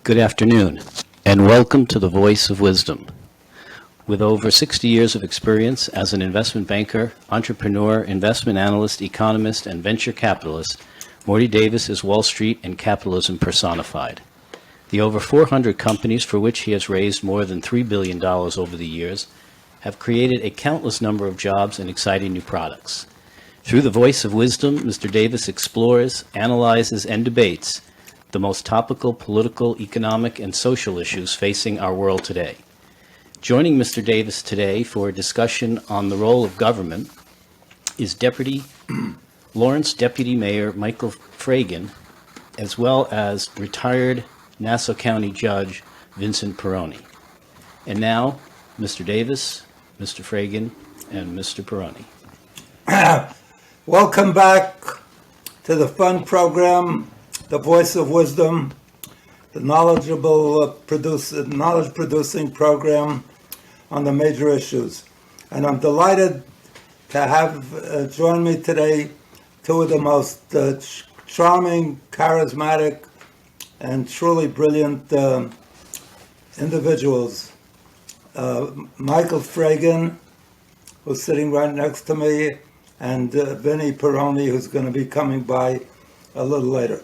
Good afternoon, and welcome to the Voice of Wisdom. With over 60 years of experience as an investment banker, entrepreneur, investment analyst, economist, and venture capitalist, Morty Davis is Wall Street and capitalism personified. The over 400 companies for which he has raised more than $3 billion over the years have created a countless number of jobs and exciting new products. Through the Voice of Wisdom, Mr. Davis explores, analyzes, and debates the most topical political, economic, and social issues facing our world today. Joining Mr. Davis today for a discussion on the role of government is Lawrence Deputy Mayor Michael Fragin, as well as retired Nassau County Judge Vincent Pirrone. And now, Mr. Davis, Mr. Fragin, and Mr. Pirrone. Welcome back to the fun program, The Voice of Wisdom, the knowledge-producing program on the major issues. And I'm delighted to have join me today two of the most charming, charismatic, and truly brilliant individuals. Michael Fragin, who's sitting right next to me, and Vinnie Pirrone, who's going to be coming by a little later.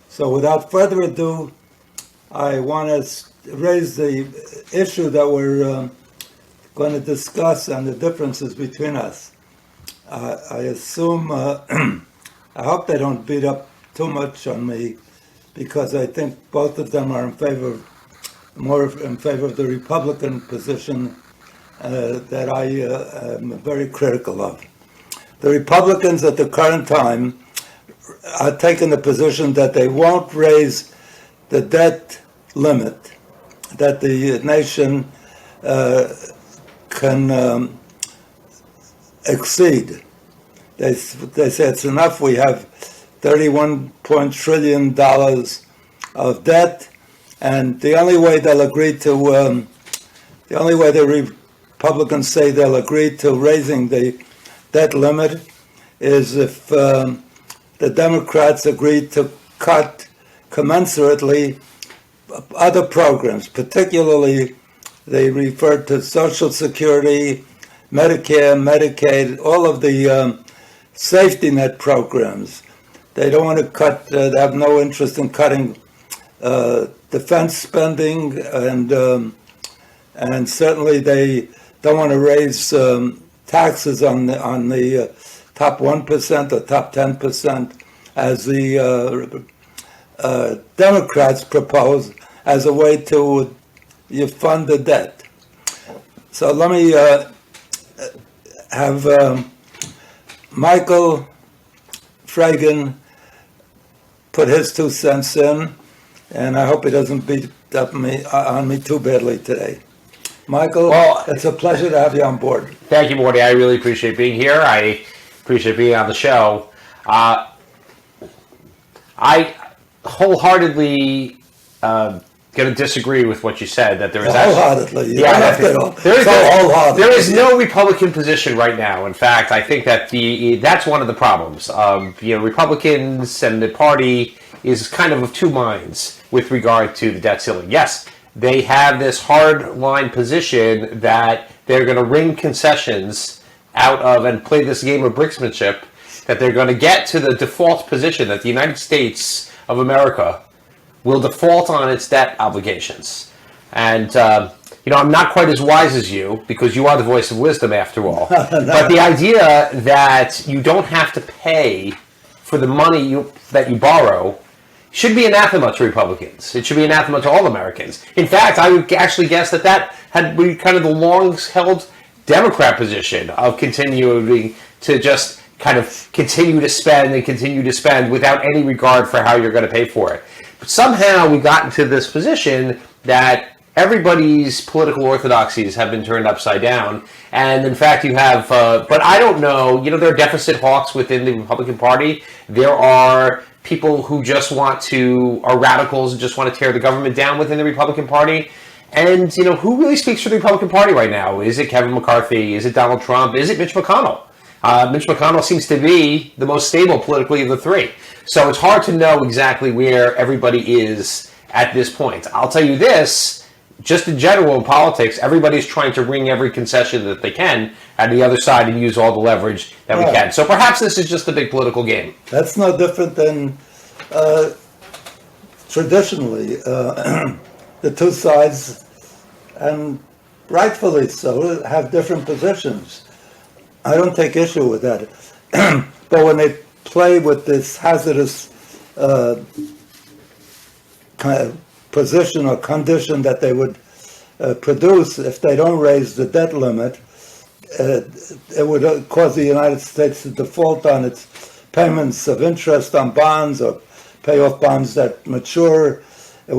So without further ado, I want to raise the issue that we're going to discuss and the differences between us. I assume, I hope they don't beat up too much on me, because I think both of them are more in favor of the Republican position that I am very critical of. The Republicans at the current time are taking the position that they won't raise the debt limit that the nation can exceed. They say it's enough. We have $31 trillion of debt, and the only way they'll agree to, the only way the Republicans say they'll agree to raising the debt limit is if the Democrats agree to cut commensurately other programs, particularly they refer to Social Security, Medicare, Medicaid, all of the safety net programs. They don't want to cut, they have no interest in cutting defense spending, and certainly they don't want to raise taxes on the top 1% or top 10%, as the Democrats propose, as a way to fund the debt. So let me have Michael Fragin put his 2 cents in, and I hope he doesn't beat up on me too badly today. Michael, well, it's a pleasure to have you on board. Thank you, Morty. I really appreciate being here. I appreciate being on the show. I wholeheartedly going to disagree with what you said, that there is wholeheartedly. There is no Republican position right now. In fact, I think that that's one of the problems. Republicans and the party is kind of two minds with regard to the debt ceiling. Yes, they have this hard line position that they're going to wring concessions out of and play this game of bricksmanship, that they're going to get to the default position that the United States of America will default on its debt obligations. And, I'm not quite as wise as you, because you are the voice of wisdom after all. No. But the idea that you don't have to pay for the money that you borrow should be anathema to Republicans. It should be anathema to all Americans. In fact, I would actually guess that had been kind of the long-held Democrat position of continuing to just kind of continue to spend without any regard for how you're going to pay for it. But somehow we got into this position that everybody's political orthodoxies have been turned upside down. And in fact, you have, but I don't know, there are deficit hawks within the Republican Party. There are people who are radicals and just want to tear the government down within the Republican Party. And, who really speaks for the Republican Party right now? Is it Kevin McCarthy? Is it Donald Trump? Is it Mitch McConnell? Mitch McConnell seems to be the most stable politically of the three. So it's hard to know exactly where everybody is at this point. I'll tell you this, just in general in politics, everybody's trying to wring every concession that they can at the other side and use all the leverage that we can. So perhaps this is just a big political game. That's no different than traditionally the two sides, and rightfully so, have different positions. I don't take issue with that. But when they play with this hazardous kind of position or condition that they would produce if they don't raise the debt limit, it would cause the United States to default on its payments of interest on bonds or pay off bonds that mature. It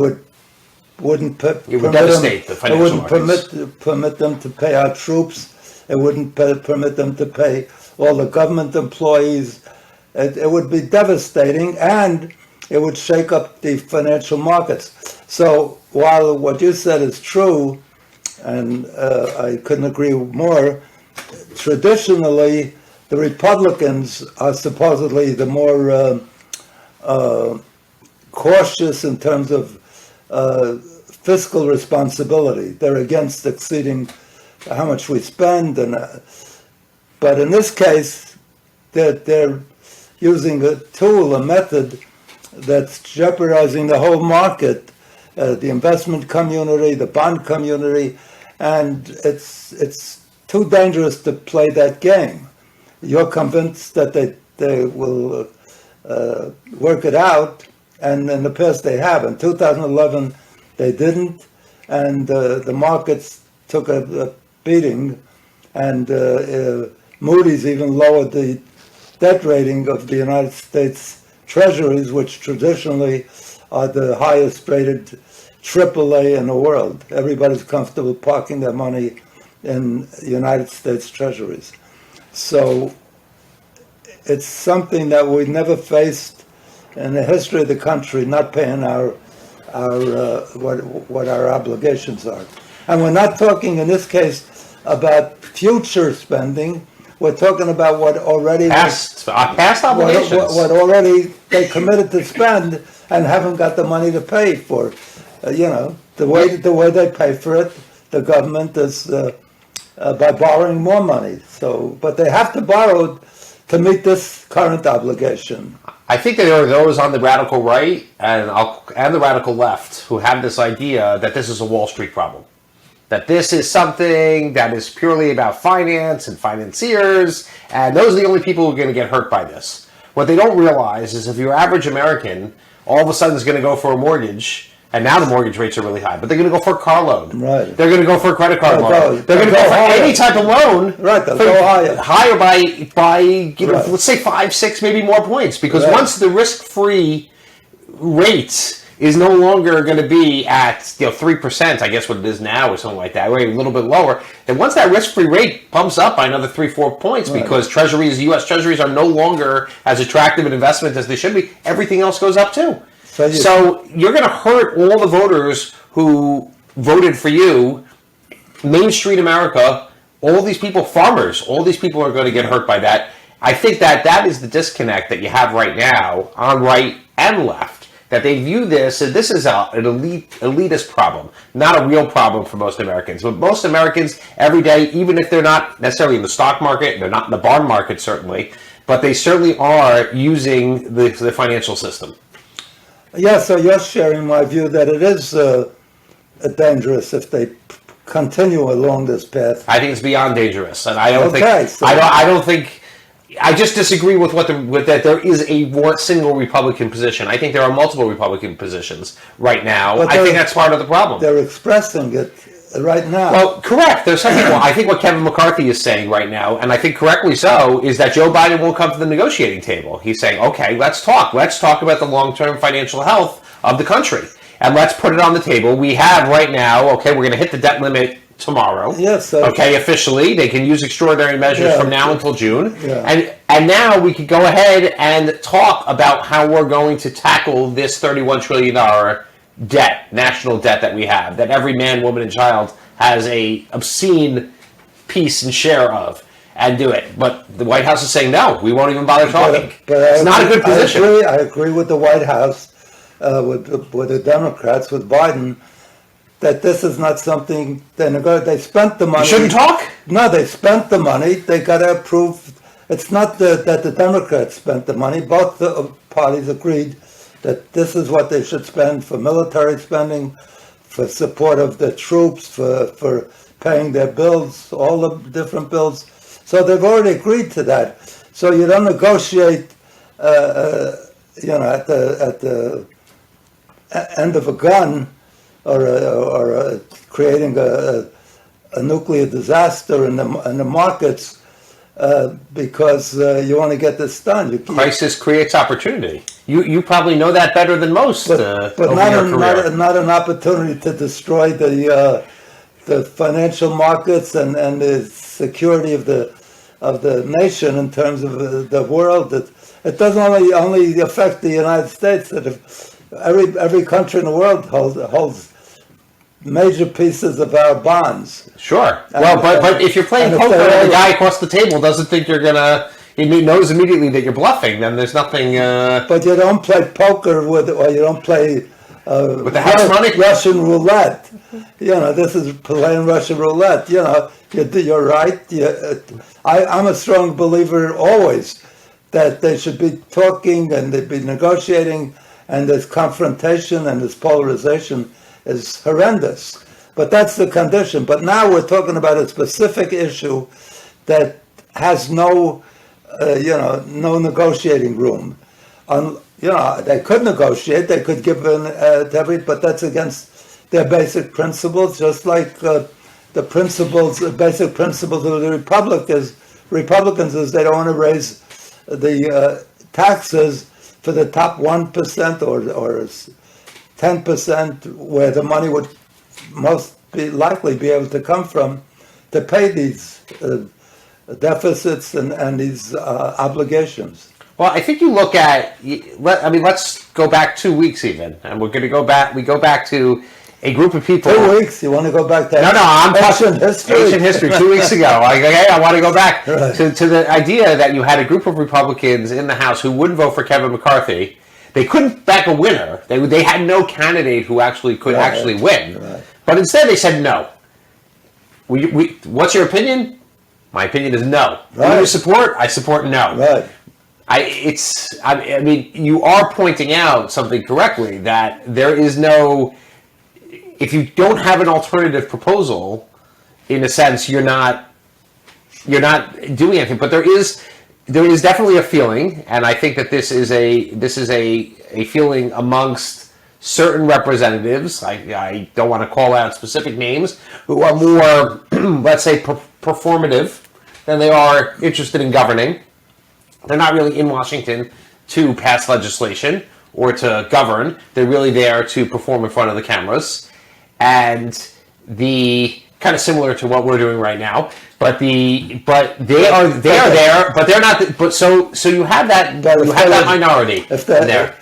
wouldn't devastate the financial markets. permit them to pay our troops. It wouldn't permit them to pay all the government employees. It would be devastating, and it would shake up the financial markets. So while what you said is true, and I couldn't agree more, traditionally the Republicans are supposedly the more cautious in terms of fiscal responsibility. They're against exceeding how much we spend, but in this case, they're using a tool, a method that's jeopardizing the whole market, the investment community, the bond community, and it's too dangerous to play that game. You're convinced that they will work it out, and in the past they have. In 2011, they didn't, and the markets took a beating, and Moody's even lowered the debt rating of the United States Treasuries, which traditionally are the highest rated AAA in the world. Everybody's comfortable parking their money in United States Treasuries. So it's something that we never faced in the history of the country, not paying our what our obligations are. And we're not talking in this case about future spending. We're talking about what already past obligations. What already they committed to spend and haven't got the money to pay for. The way they pay for it, the government is by borrowing more money. So, but they have to borrow to meet this current obligation. I think that there are those on the radical right and the radical left who have this idea that this is a Wall Street problem. That this is something that is purely about finance and financiers, and those are the only people who are going to get hurt by this. What they don't realize is if your average American all of a sudden is going to go for a mortgage, and now the mortgage rates are really high, but they're going to go for a car loan. Right. They're going to go for a credit card loan. They're going to go for any type of loan. Right, they'll go higher. Higher by let's say 5, 6, maybe more points. Because once the risk-free rate is no longer going to be at 3%, I guess what it is now or something like that, or a little bit lower, then once that risk-free rate bumps up by another 3, 4 points because treasuries, U.S. treasuries are no longer as attractive an investment as they should be, everything else goes up too. So you're going to hurt all the voters who voted for you, Main Street America, all these people, farmers, all these people are going to get hurt by that. I think that is the disconnect that you have right now on right and left, that they view this as this is an elitist problem, not a real problem for most Americans. But most Americans every day, even if they're not necessarily in the stock market, they're not in the bond market certainly, but they certainly are using the financial system. Yeah, so you're sharing my view that it is dangerous if they continue along this path. I think it's beyond dangerous, and I don't think. I just disagree with that. There is a single Republican position. I think there are multiple Republican positions right now. I think that's part of the problem. They're expressing it right now. Well, correct. There's some people. I think what Kevin McCarthy is saying right now, and I think correctly so, is that Joe Biden won't come to the negotiating table. He's saying, okay, let's talk. Let's talk about the long-term financial health of the country, and let's put it on the table. We have right now, okay, we're going to hit the debt limit tomorrow. Yes. Okay, officially. They can use extraordinary measures from now until June. Yeah. And now we could go ahead and talk about how we're going to tackle this $31 trillion debt, national debt that we have, that every man, woman, and child has a obscene piece and share of, and do it. But the White House is saying, no, we won't even bother talking. But it's not a good position. I agree with the White House. with the Democrats, with Biden, that this is not something they spent the money. You shouldn't talk? No, they spent the money. They got to approve. It's not that the Democrats spent the money. Both the parties agreed that this is what they should spend for military spending, for support of the troops, for paying their bills, all the different bills. So they've already agreed to that. So you don't negotiate, at the end of a gun, or creating a nuclear disaster in the markets because you want to get this done. Crisis creates opportunity. You probably know that better than most. But over your career. not an opportunity to destroy the financial markets and the security of the nation in terms of the world. It doesn't only affect the United States. That every country in the world holds major pieces of our bonds. Sure. Well, but if you're playing poker and the guy across the table doesn't think you're gonna, he knows immediately that you're bluffing, then there's nothing. But you don't play poker or you don't play with the house money? Russian roulette. This is playing Russian roulette. You're right. I'm a strong believer always that they should be talking and they'd be negotiating, and this confrontation and this polarization is horrendous. But that's the condition. But now we're talking about a specific issue that has no negotiating room. They could negotiate, they could give in to every, but that's against their basic principles, just like the basic principles of the Republicans is they don't want to raise the taxes for the top 1% or 10%, where the money would most likely be able to come from to pay these deficits and these obligations. Well, I think you look at. Let's go back 2 weeks even, and we're going to go back. We go back to a group of people. 2 weeks? You want to go back to I'm ancient history? Ancient history. 2 weeks ago, I want to go back to the idea that you had a group of Republicans in the House who wouldn't vote for Kevin McCarthy. They couldn't back a winner. They had no candidate who could actually win. Right. But instead, they said no. What's your opinion? My opinion is no. Right. Who do you support? I support no. Right. You are pointing out something correctly, that there is no. If you don't have an alternative proposal, in a sense, you're not doing anything. But there is definitely a feeling, and I think that this is a feeling amongst certain representatives. I don't want to call out specific names, who are more, let's say, performative than they are interested in governing. They're not really in Washington to pass legislation or to govern. They're really there to perform in front of the cameras. And the kind of similar to what we're doing right now, but they are there, but they're not. But so you have that minority there.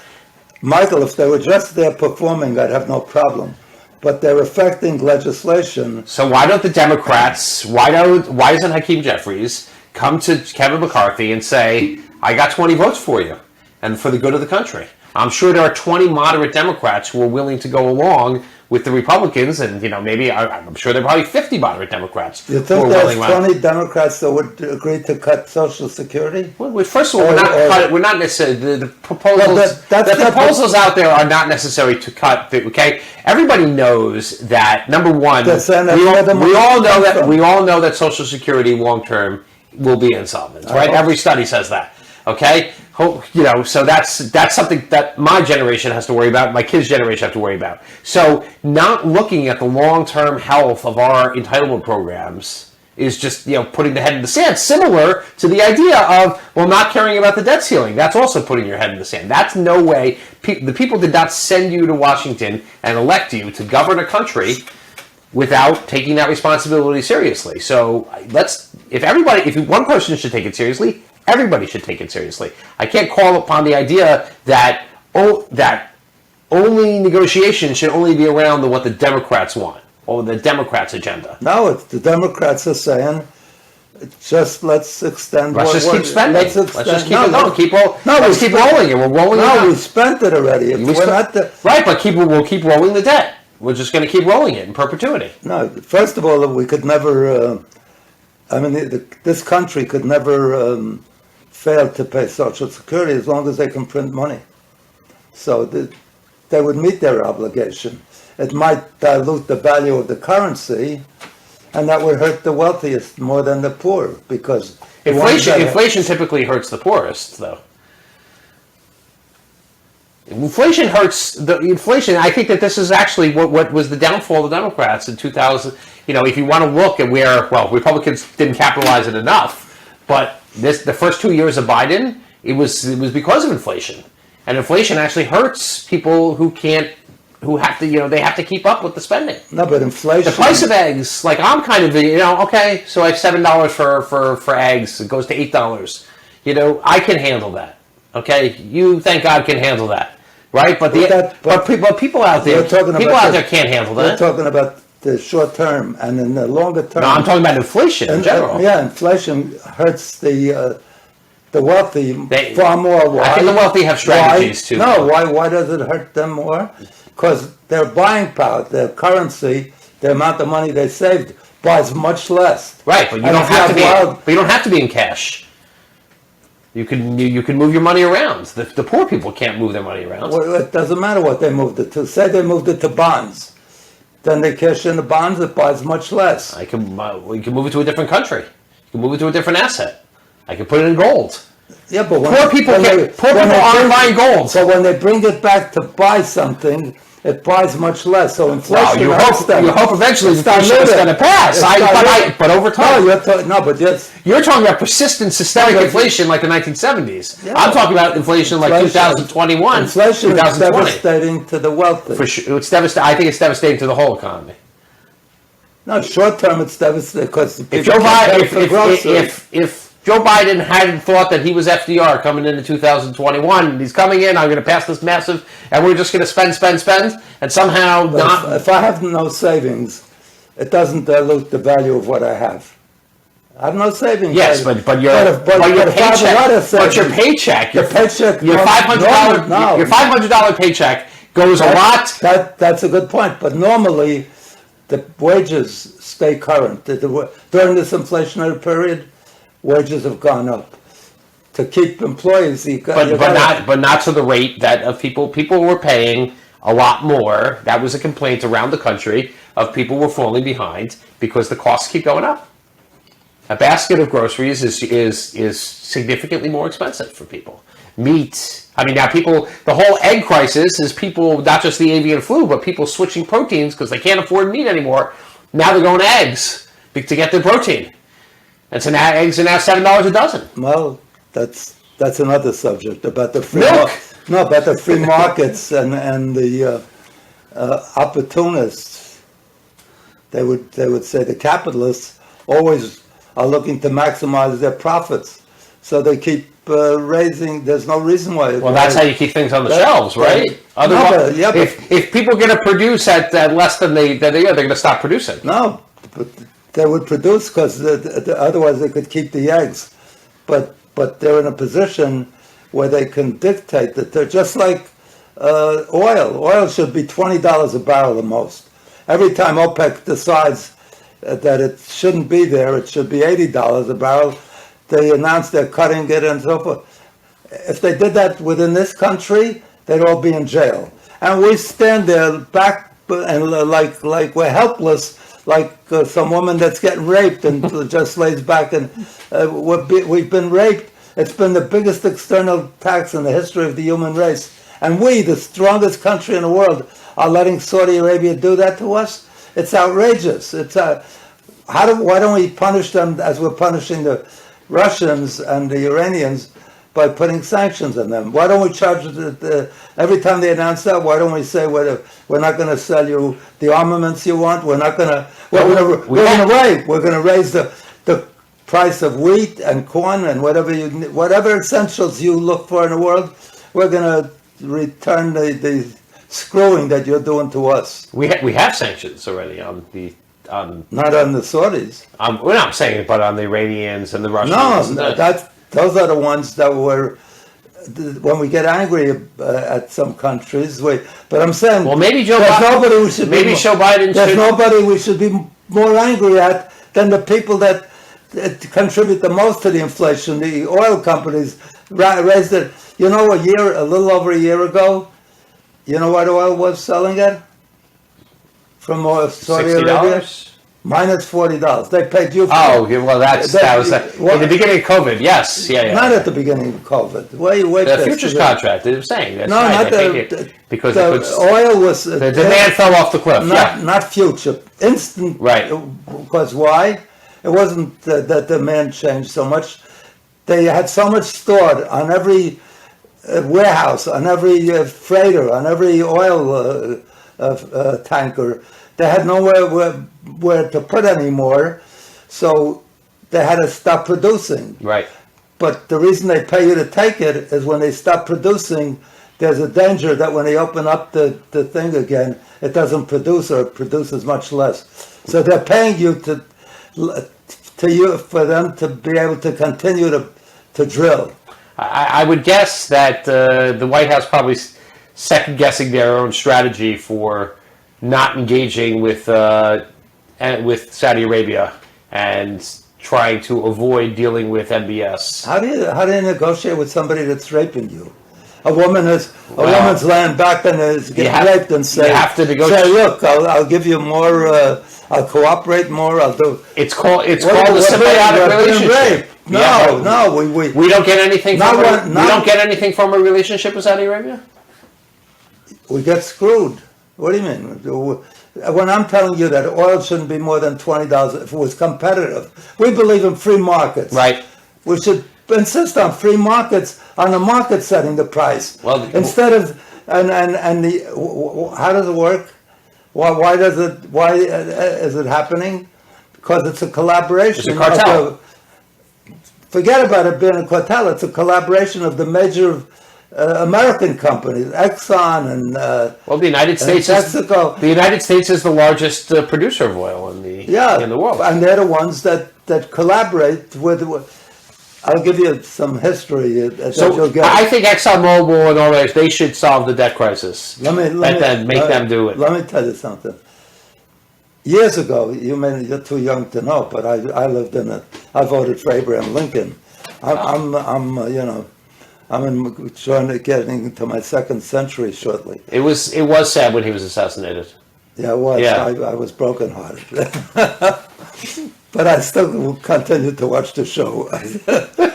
Michael, if they were just there performing, I'd have no problem. But they're affecting legislation. So why don't the Democrats? Why doesn't Hakeem Jeffries come to Kevin McCarthy and say, "I got 20 votes for you, and for the good of the country"? I'm sure there are 20 moderate Democrats who are willing to go along with the Republicans, and maybe I'm sure there are probably 50 moderate Democrats. You think there's 20 Democrats that would agree to cut Social Security? Well, first of all, we're not necessarily the proposals. The proposals out there are not necessary to cut. Okay, everybody knows that. Number one, we all know that Social Security long term will be insolvent. Right? Every study says that. Okay, so that's something that my generation has to worry about, my kids' generation have to worry about. So not looking at the long-term health of our entitlement programs is just, putting the head in the sand, similar to the idea of, not caring about the debt ceiling. That's also putting your head in the sand. That's no way. The people did not send you to Washington and elect you to govern a country without taking that responsibility seriously. So if one person should take it seriously, everybody should take it seriously. I can't call upon the idea that only negotiation should only be around what the Democrats want or the Democrats' agenda. No, the Democrats are saying Just let's extend. Let's just keep spending. Let's just keep it going. Let's keep rolling it. We're rolling it No, out. we spent it already. Right, but we'll keep rolling the debt. We're just going to keep rolling it in perpetuity. No, first of all, we could never. This country could never fail to pay Social Security as long as they can print money. So they would meet their obligation. It might dilute the value of the currency, and that would hurt the wealthiest more than the poor, because inflation typically hurts the poorest, though. Inflation hurts the inflation. I think that this is actually what was the downfall of the Democrats in 2000. If you want to look at where, Republicans didn't capitalize it enough, but the first 2 years of Biden, it was because of inflation, and inflation actually hurts people who have to, they have to keep up with the spending. No, but inflation. The price of eggs, I'm kind of, okay, so I have $7 for eggs. It goes to $8. I can handle that. Okay, you, thank God, can handle that, right? But people out there, can't handle that. We're talking about the short term, and in the longer term. No, I'm talking about inflation in general. Yeah, inflation hurts the wealthy far more. Why? I think the wealthy have strategies too. No, why does it hurt them more? Because their buying power, their currency, the amount of money they saved buys much less. Right, but you don't have to be in cash. You can move your money around. The poor people can't move their money around. Well, it doesn't matter what they moved it to. Say they moved it to bonds, then they cash in the bonds. It buys much less. You can move it to a different country. You can move it to a different asset. I can put it in gold. Yeah, but poor people aren't buying gold. So when they bring it back to buy something, it buys much less. So inflation. You hope eventually inflation is going to pass. But over time. You're talking about persistent systemic inflation like the 1970s. Yeah. I'm talking about inflation like 2021, inflation 2020. Is devastating to the wealthy. For sure, I think it's devastating to the whole economy. No, short term it's devastating because if Joe Biden hadn't thought that he was FDR coming into 2021, and he's coming in, I'm going to pass this massive, and we're just going to spend, and somehow not. If I have no savings, it doesn't dilute the value of what I have. I have no savings. Yes, but your paycheck, your $500 paycheck goes a lot. That's a good point. But normally, the wages stay current. During this inflationary period, wages have gone up. To keep employees, but not to the rate that of people were paying a lot more. That was a complaint around the country of people were falling behind because the costs keep going up. A basket of groceries is significantly more expensive for people. Meat. Now the whole egg crisis is people, not just the avian flu, but people switching proteins because they can't afford meat anymore. Now they're going to eggs to get their protein. And so now eggs are now $7 a dozen. Well, that's another subject about the free milk. About the free markets and the opportunists. They would say the capitalists always are looking to maximize their profits, so they keep raising. There's no reason why. Well, that's how you keep things on the shelves, right? Otherwise, if people are going to produce at less than they're going to stop producing. No, but they would produce because otherwise they could keep the eggs, but they're in a position where they can dictate that they're just like oil. Oil should be $20 a barrel the most. Every time OPEC decides that it shouldn't be there, it should be $80 a barrel, they announce they're cutting it and so forth. If they did that within this country, they'd all be in jail. And we stand there back and like we're helpless, like some woman that's getting raped and just lays back and we've been raped. It's been the biggest external tax in the history of the human race. And we, the strongest country in the world, are letting Saudi Arabia do that to us? It's outrageous. Why don't we punish them as we're punishing the Russians and the Iranians by putting sanctions on them? Why don't we charge every time they announce that? Why don't we say we're not going to sell you the armaments you want? We're going to raise the price of wheat and corn and whatever essentials you look for in the world. We're going to return the screwing that you're doing to us. We have sanctions already on the Not on the Saudis. Well, I'm saying, but on the Iranians and the Russians. No, those are the ones that were. When we get angry at some countries, but I'm saying, well, maybe Joe Biden. There's nobody we should be more angry at than the people that contribute the most to the inflation. The oil companies raised it. You know, a little over a year ago, you know what oil was selling at from Saudi Arabia? Minus $40. They paid you for it. Well, that was in the beginning of COVID. Yes, yeah. Not at the beginning of COVID. Way the futures contract. They were saying that's no, right. not because oil was the demand fell off the cliff. Not future, instant. Right. Because why? It wasn't that demand changed so much. They had so much stored on every warehouse, on every freighter, on every oil tanker. They had nowhere where to put anymore, so they had to stop producing. Right. But the reason they pay you to take it is when they stop producing, there's a danger that when they open up the thing again, it doesn't produce or it produces much less. So they're paying you for them to be able to continue to drill. I would guess that the White House probably second guessing their own strategy for not engaging with Saudi Arabia and trying to avoid dealing with MBS. How do you negotiate with somebody that's raping you? A woman's laying back and is getting raped and say, you have to negotiate. Say, look, I'll give you more. I'll cooperate more. I'll do. It's called a symbiotic relationship. No, we don't get anything. We don't get anything from a relationship with Saudi Arabia. We get screwed. What do you mean? When I'm telling you that oil shouldn't be more than $20 if it was competitive, we believe in free markets. Right. We should insist on free markets, on the market setting the price. Well, instead of how does it work? Why is it happening? Because it's a collaboration. It's a cartel. Forget about it being a cartel. It's a collaboration of the major American companies, Exxon and the United States. Mexico. The United States is the largest producer of oil in the world, and they're the ones that collaborate with. I'll give you some history. I think ExxonMobil and all that, they should solve the debt crisis. Make them do it. Let me tell you something. Years ago, you're too young to know, but I lived I voted for Abraham Lincoln. I'm trying to get into my second century shortly. It was sad when he was assassinated. Yeah, it was. Yeah. I was brokenhearted. But I still continued to watch the show.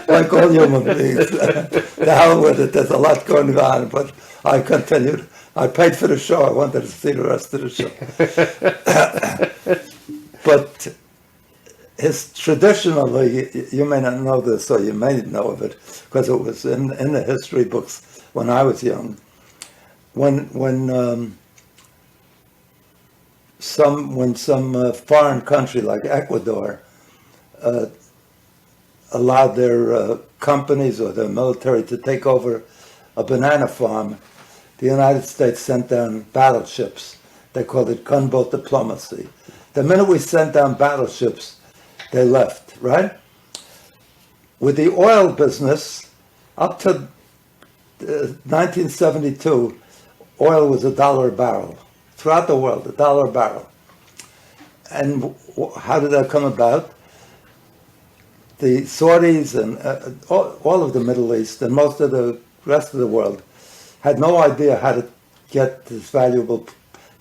Like all human beings. The hell with it. There's a lot going on, but I continued. I paid for the show. I wanted to see the rest of the show. But traditionally, you may not know this, or you may know of it, because it was in the history books when I was young. When some foreign country like Ecuador allowed their companies or their military to take over a banana farm, the United States sent down battleships. They called it gunboat diplomacy. The minute we sent down battleships, they left, right? With the oil business, up to 1972, oil was $1 a barrel. Throughout the world, $1 a barrel. And how did that come about? The Saudis and all of the Middle East and most of the rest of the world had no idea how to get this valuable,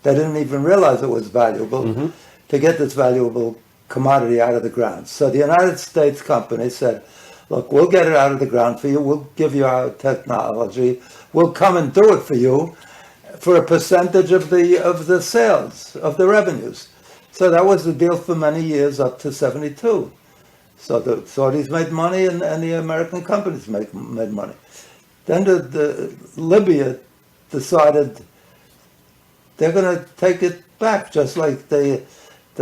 they didn't even realize it was valuable, to get this valuable commodity out of the ground. So the United States company said, look, we'll get it out of the ground for you, we'll give you our technology, we'll come and do it for you for a percentage of the sales, of the revenues. So that was the deal for many years up to 72. So the Saudis made money and the American companies made money. Then the Libya decided they're going to take it back, just like the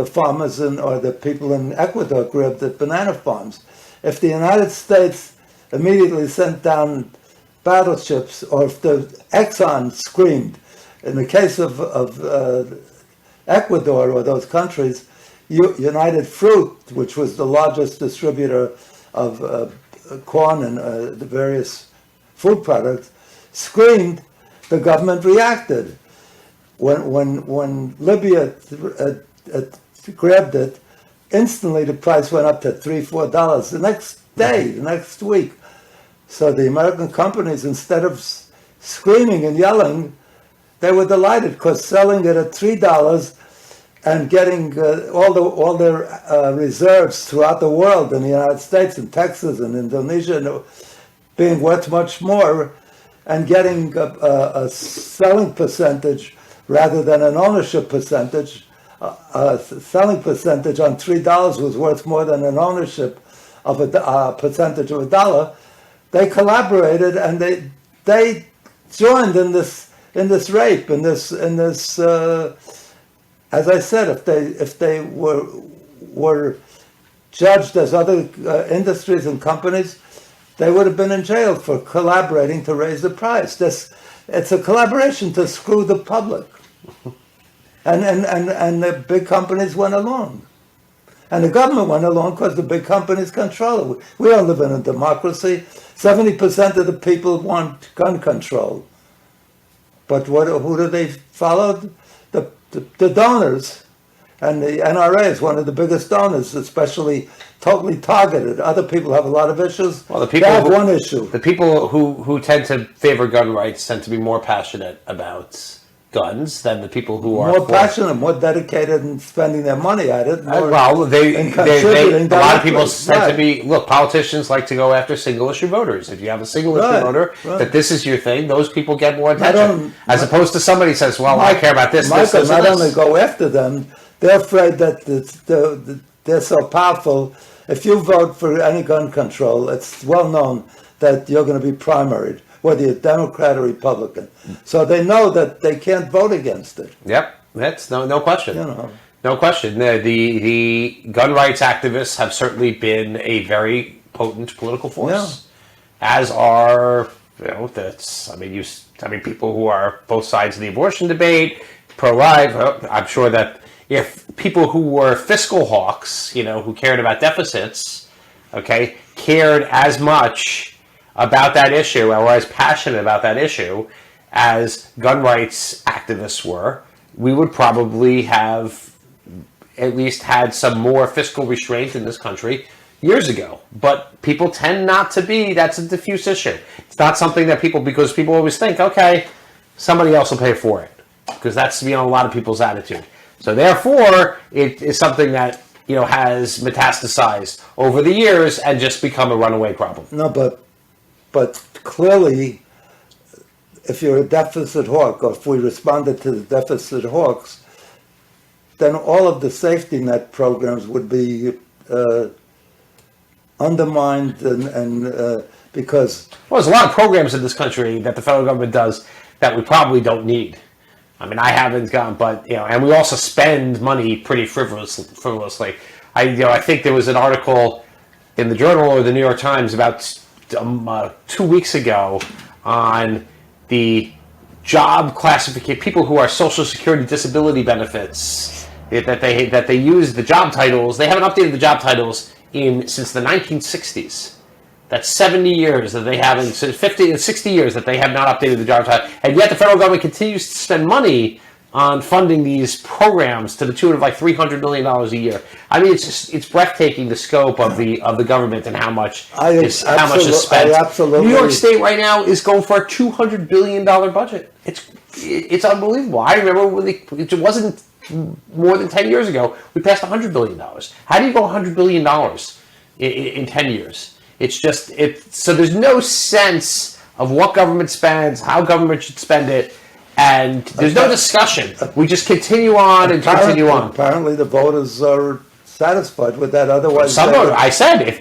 farmers or the people in Ecuador grabbed the banana farms. If the United States immediately sent down battleships, or if the Exxon screamed, in the case of Ecuador or those countries, United Fruit, which was the largest distributor of corn and the various food products, screamed, the government reacted. When Libya grabbed it, instantly the price went up to $3-4 the next day, the next week. So the American companies, instead of screaming and yelling, they were delighted because selling it at $3 and getting all their reserves throughout the world, in the United States and Texas and Indonesia, being worth much more, and getting a selling percentage rather than an ownership percentage. A selling percentage on $3 was worth more than an ownership of a percentage of $1. They collaborated and they joined in this rape, in this. As I said, if they were judged as other industries and companies, they would have been in jail for collaborating to raise the price. It's a collaboration to screw the public, and the big companies went along, and the government went along because the big companies control it. We don't live in a democracy. 70% of the people want gun control, but who do they follow? The donors, and the NRA is one of the biggest donors, especially totally targeted. Other people have a lot of issues. Well, the people they have one issue. The people who tend to favor gun rights tend to be more passionate about guns than the people who are more passionate, more dedicated, and spending their money at it. Well, a lot of people tend to be. Look, politicians like to go after single issue voters. If you have a single issue voter that this is your thing, those people get more attention. As opposed to somebody says, "Well, I care about this." Michael, this, not only go after them, they're afraid that they're so powerful. If you vote for any gun control, it's well known that you're going to be primaried, whether you're Democrat or Republican. So they know that they can't vote against it. Yep, that's no question. No question. The gun rights activists have certainly been a very potent political force, as are people who are both sides of the abortion debate, pro-life. I'm sure that if people who were fiscal hawks, who cared about deficits, cared as much about that issue or as passionate about that issue as gun rights activists were, we would probably have at least had some more fiscal restraint in this country years ago. But people tend not to be. That's a diffuse issue. It's not something that because people always think, okay, somebody else will pay for it, because that's a lot of people's attitude. So therefore, it is something that has metastasized over the years and just become a runaway problem. No, but clearly, if you're a deficit hawk, or if we responded to the deficit hawks, then all of the safety net programs would be undermined, and because there's a lot of programs in this country that the federal government does that we probably don't need. I haven't gone, but and we also spend money pretty frivolously. I think there was an article in the Journal or the New York Times about 2 weeks ago on the job classification, people who are Social Security disability benefits, that they use the job titles. They haven't updated the job titles since the 1960s. That's 70 years that they haven't, 50 and 60 years that they have not updated the job title, and yet the federal government continues to spend money on funding these programs to the tune of like $300 million a year. It's breathtaking, the scope of the government and how much is spent. Absolutely. New York State right now is going for a $200 billion budget. It's unbelievable. I remember when it wasn't more than 10 years ago, we passed $100 billion. How do you go $100 billion in 10 years? So there's no sense of what government spends, how government should spend it, and there's no discussion. We just continue on and continue on. Apparently the voters are satisfied with that. Otherwise, I said if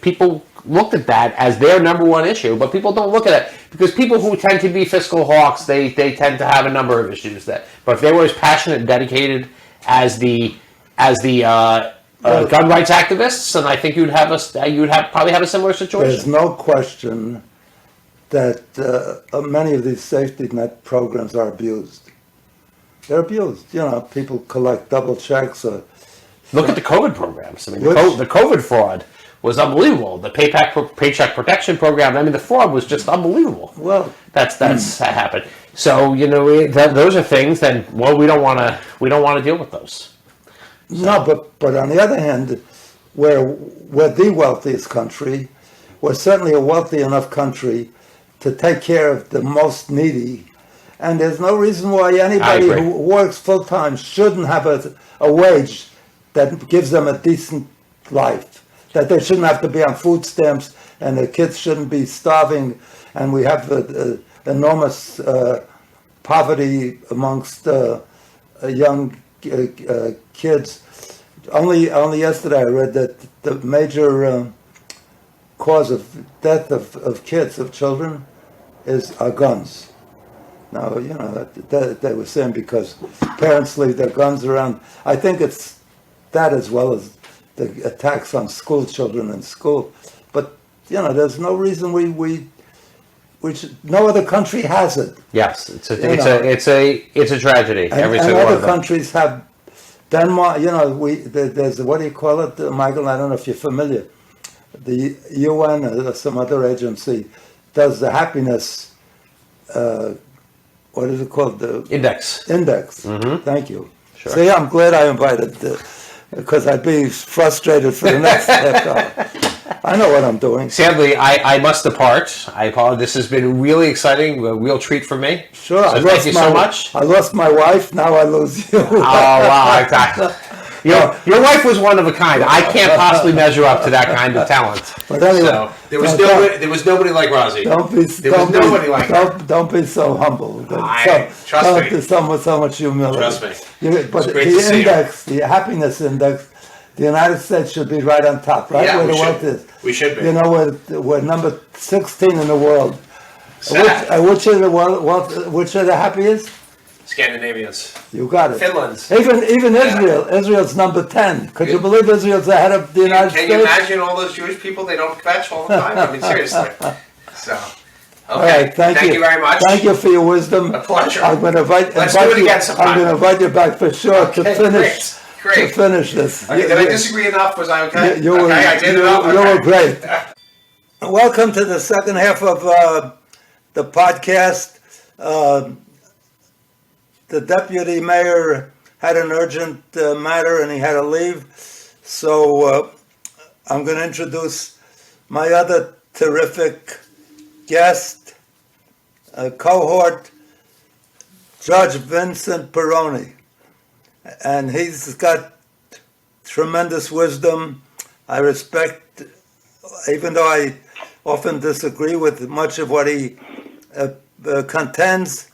people looked at that as their number one issue, but people don't look at it because people who tend to be fiscal hawks, they tend to have a number of issues but if they were as passionate and dedicated as the gun rights activists, and I think you'd probably have a similar situation. There's no question that many of these safety net programs are abused. They're abused. People collect double checks, or Look at the COVID programs. I mean, Which- the COVID fraud was unbelievable. The paycheck protection program. I mean, the fraud was just unbelievable. Well, That happened. So those are things that we don't want to deal with those. no, but on the other hand, we're the wealthiest country. We're certainly a wealthy enough country to take care of the most needy. And there's no reason why anybody agree. who works full time shouldn't have a wage that gives them a decent life. That they shouldn't have to be on food stamps, and the kids shouldn't be starving. And we have enormous poverty amongst young kids. Only yesterday I read that the major cause of death of kids, of children, are guns. Now, that they were saying because parents leave their guns around. I think it's that as well as the attacks on school children in school. But, there's no reason we no other country has it. Yes, it's a tragedy. And, Every and single one other of them. countries have Denmark. There's what do you call it, Michael? I don't know if you're familiar. The UN or some other agency does the happiness. What is it called? The Index. Index. Thank you. Sure. See, I'm glad I invited because I'd be frustrated for the next half hour. I know what I'm doing. Sadly, I must depart. I apologize. This has been really exciting, a real treat for me. Sure. So thank you so much. I lost my wife. Now I lose you. Oh, wow. Your wife was one of a kind. I can't possibly measure up to that kind of talent. But anyway, So, there was nobody like Rosie. Don't be so humble. Trust me. So much humility. Trust me. But It's great to see you. the happiness index, the United States should be right on top, right Yeah, where we the should. wealth is. We should be. We're number 16 in the world. Sad. Which are the happiest? Scandinavians. You got it. Finland's. Even Israel. Israel's number 10. Could you believe Israel's ahead of the United States? Can you imagine all those Jewish people they don't fetch all the time? I mean, seriously. So, okay. All right, thank you very much. Thank you for your wisdom. A pleasure. I'm going to Let's do it again sometime. I'm going to invite you back for sure to finish. Great. To finish this. Okay, did I disagree enough? Was I okay? You were, I did you, enough? you Okay. were great. Welcome to the second half of the podcast. The deputy mayor had an urgent matter and he had to leave. So I'm going to introduce my other terrific guest, cohort, Judge Vincent Pirrone. And he's got tremendous wisdom. I respect, even though I often disagree with much of what he contends,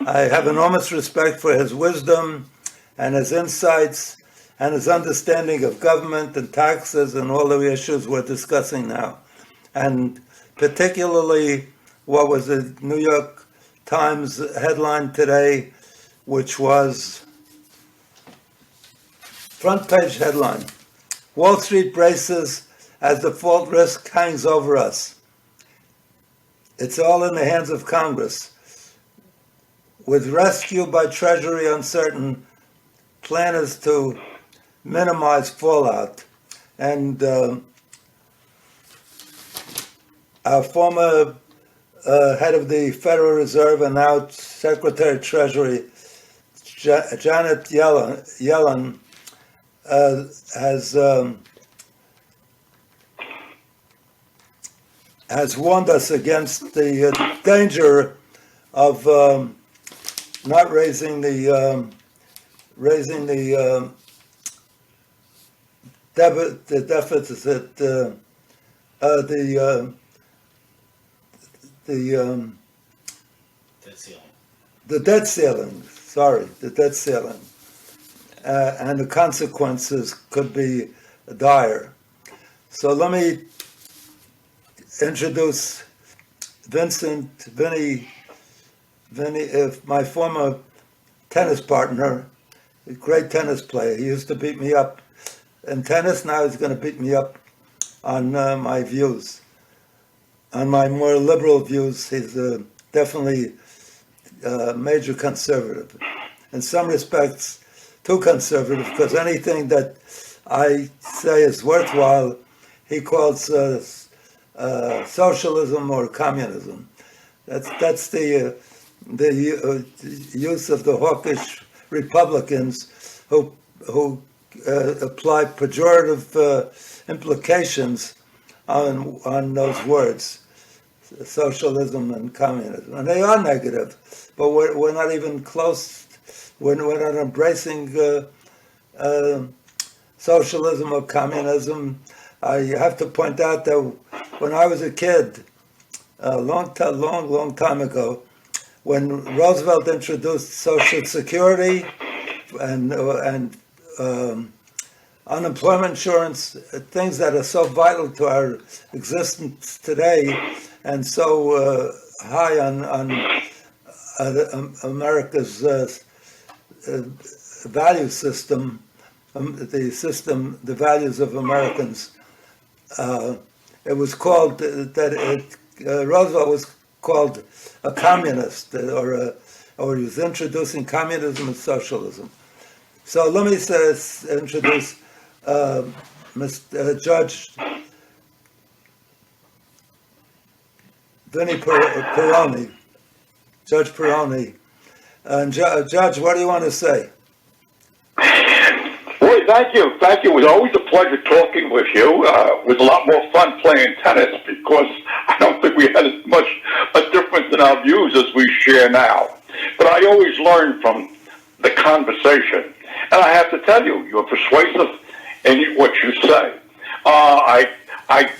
I have enormous respect for his wisdom and his insights and his understanding of government and taxes and all the issues we're discussing now. And particularly what was the New York Times headline today, which was front page headline, Wall Street braces as default risk hangs over us. It's all in the hands of Congress. With rescue by Treasury uncertain, plan is to minimize fallout. And our former head of the Federal Reserve and now Secretary of Treasury, Janet Yellen, has warned us against the danger of not raising the deficit, the debt ceiling. Sorry, the debt ceiling, and the consequences could be dire. So let me introduce Vinny, my former tennis partner, a great tennis player. He used to beat me up in tennis. Now he's going to beat me up on my views, on my more liberal views. He's definitely a major conservative. In some respects, too conservative, because anything that I say is worthwhile, he calls socialism or communism. That's the use of the hawkish Republicans who apply pejorative implications on those words, socialism and communism, and they are negative. But we're not even close. We're not embracing socialism or communism. I have to point out that when I was a kid, a long time ago, when Roosevelt introduced Social Security and unemployment insurance, things that are so vital to our existence today and so high on America's value system, the values of Americans. It was called Roosevelt was called a communist, or he was introducing communism and socialism. So let me introduce Judge Pirrone, Judge Pirrone. And Judge, what do you want to say? Well, thank you. Thank you. It was always a pleasure talking with you. It was a lot more fun playing tennis because I don't think we had as much a difference in our views as we share now. But I always learn from the conversation. And I have to tell you, you're persuasive in what you say. I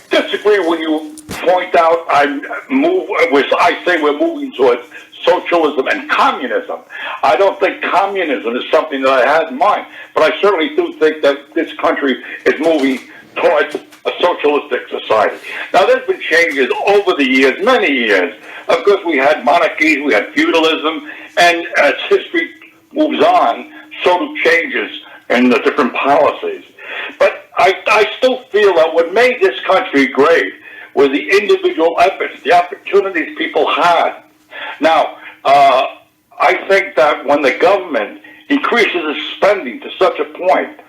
disagree when you point out I say we're moving towards socialism and communism. I don't think communism is something that I had in mind, but I certainly do think that this country is moving towards a socialistic society. Now, there's been changes over the years, many years. Of course, we had monarchies, we had feudalism, and as history moves on, so do changes in the different policies. But I still feel that what made this country great were the individual efforts, the opportunities people had. Now, I think that when the government increases its spending to such a point,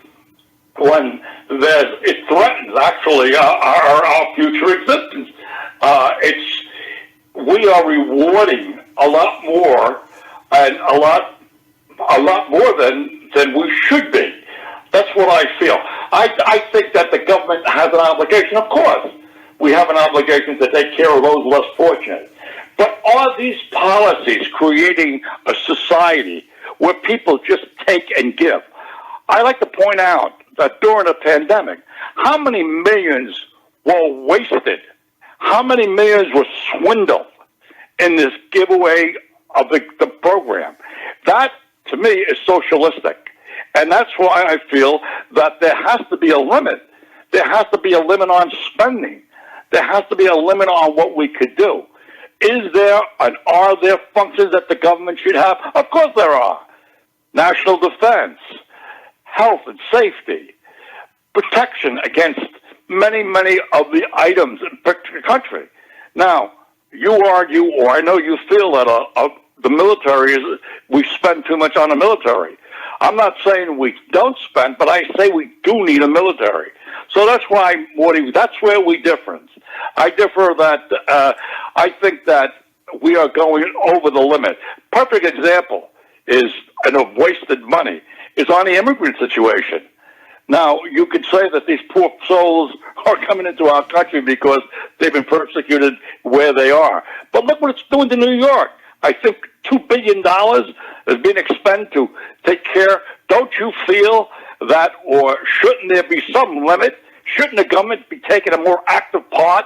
when it threatens actually our future existence, we are rewarding a lot more and a lot more than we should be. That's what I feel. I think that the government has an obligation. Of course, we have an obligation to take care of those less fortunate. But are these policies creating a society where people just take and give? I like to point out that during the pandemic, how many millions were wasted? How many millions were swindled in this giveaway of the program? That, to me, is socialistic. And that's why I feel that there has to be a limit. There has to be a limit on spending. There has to be a limit on what we could do. Is there and are there functions that the government should have? Of course there are. National defense, health and safety, protection against many of the items in the country. Now, you argue, or I know you feel that the military we spend too much on the military. I'm not saying we don't spend, but I say we do need a military. So that's why, Morty, that's where we differ. I differ that I think that we are going over the limit. Perfect example is, and of wasted money, is on the immigrant situation. Now, you could say that these poor souls are coming into our country because they've been persecuted where they are. But look what it's doing to New York. I think $2 billion is being expended to take care. Don't you feel that, or shouldn't there be some limit? Shouldn't the government be taking a more active part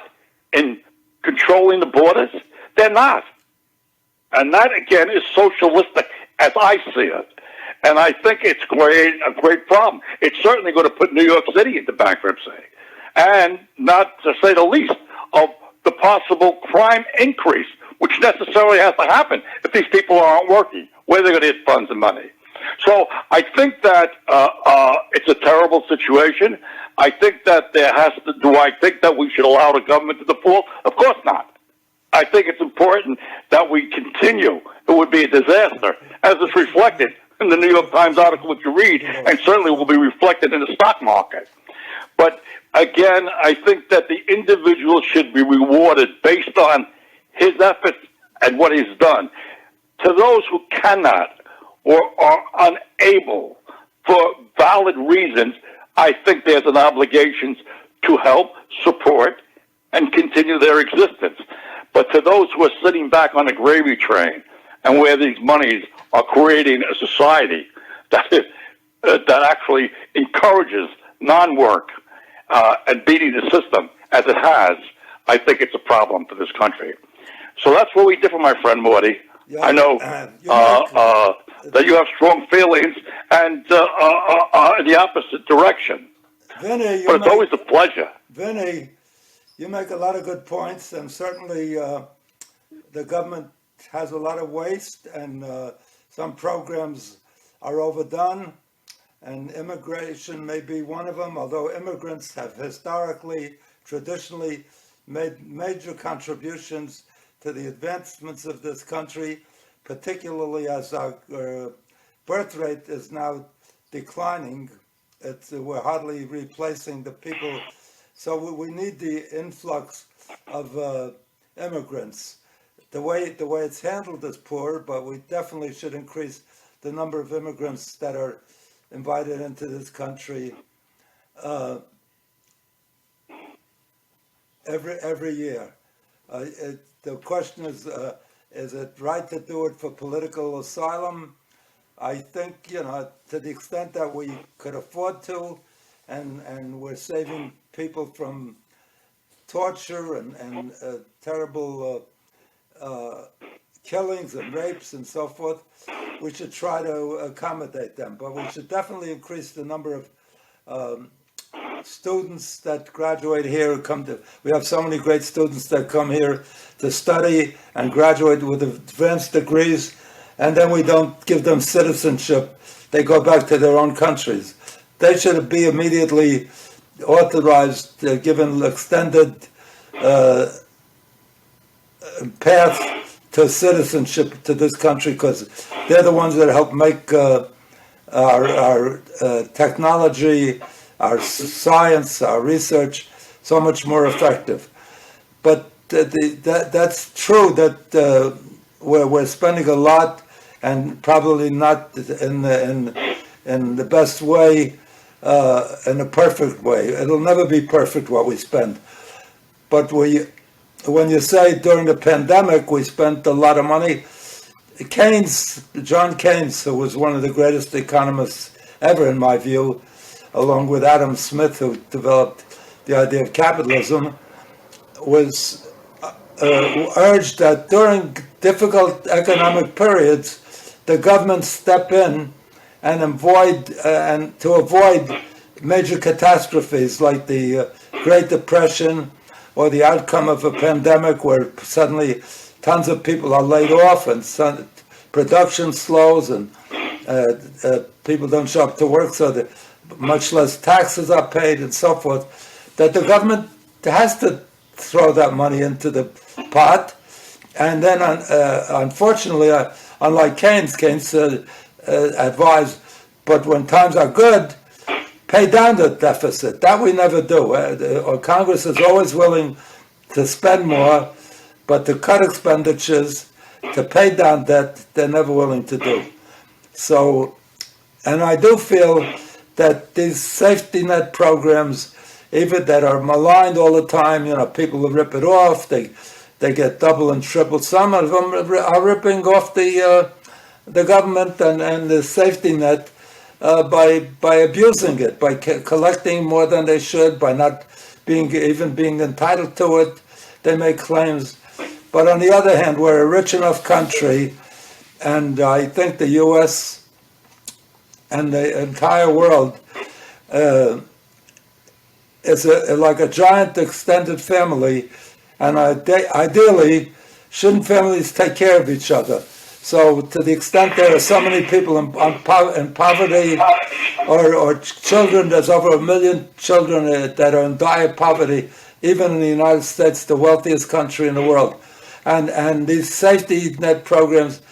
in controlling the borders? They're not. And that, again, is socialistic, as I see it. And I think it's a great problem. It's certainly going to put New York City into bankruptcy. And not to say the least of the possible crime increase, which necessarily has to happen if these people aren't working. Where are they going to get funds and money? So I think that it's a terrible situation. I think that do I think that we should allow the government to default? Of course not. I think it's important that we continue. It would be a disaster, as is reflected in the New York Times article that you read, and certainly will be reflected in the stock market. But again, I think that the individual should be rewarded based on his efforts and what he's done. To those who cannot or are unable for valid reasons, I think there's an obligation to help, support, and continue their existence. But to those who are sitting back on the gravy train and where these monies are creating a society that actually encourages non-work and beating the system as it has, I think it's a problem for this country. So that's where we differ, my friend Morty. Yeah, I know that you have strong feelings and in the opposite direction. Vinny, But it's always a pleasure. Vinny, you make a lot of good points, and certainly the government has a lot of waste, and some programs are overdone, and immigration may be one of them, although immigrants have historically, traditionally made major contributions to the advancements of this country, particularly as our birth rate is now declining. We're hardly replacing the people. So we need the influx of immigrants. The way it's handled is poor, but we definitely should increase the number of immigrants that are invited into this country every year. The question is it right to do it for political asylum? I think, to the extent that we could afford to, and we're saving people from torture and terrible killings and rapes and so forth, we should try to accommodate them. But we should definitely increase the number of students that graduate here. We have so many great students that come here to study and graduate with advanced degrees, and then we don't give them citizenship. They go back to their own countries. They should be immediately authorized, given extended path to citizenship to this country, because they're the ones that help make our technology, our science, our research so much more effective. But that's true that we're spending a lot, and probably not in the best way, in a perfect way. It'll never be perfect what we spend. But when you say during the pandemic we spent a lot of money, John Keynes, who was one of the greatest economists ever in my view, along with Adam Smith, who developed the idea of capitalism, was urged that during difficult economic periods, the government step in and to avoid major catastrophes like the Great Depression or the outcome of a pandemic where suddenly tons of people are laid off and production slows and people don't show up to work, so that much less taxes are paid and so forth, that the government has to throw that money into the pot. And then, unfortunately, unlike Keynes advised, but when times are good, pay down the deficit. That we never do. Congress is always willing to spend more, but to cut expenditures, to pay down debt, they're never willing to do. So, and I do feel that these safety net programs, even that are maligned all the time, people will rip it off, they get double and triple. Some of them are ripping off the government and the safety net by abusing it, by collecting more than they should, by not being entitled to it. They make claims. But on the other hand, we're a rich enough country, and I think the U.S. and the entire world is like a giant extended family, and ideally, shouldn't families take care of each other? So to the extent there are so many people in poverty, or children, there's over 1 million children that are in dire poverty, even in the United States, the wealthiest country in the world. And these safety net programs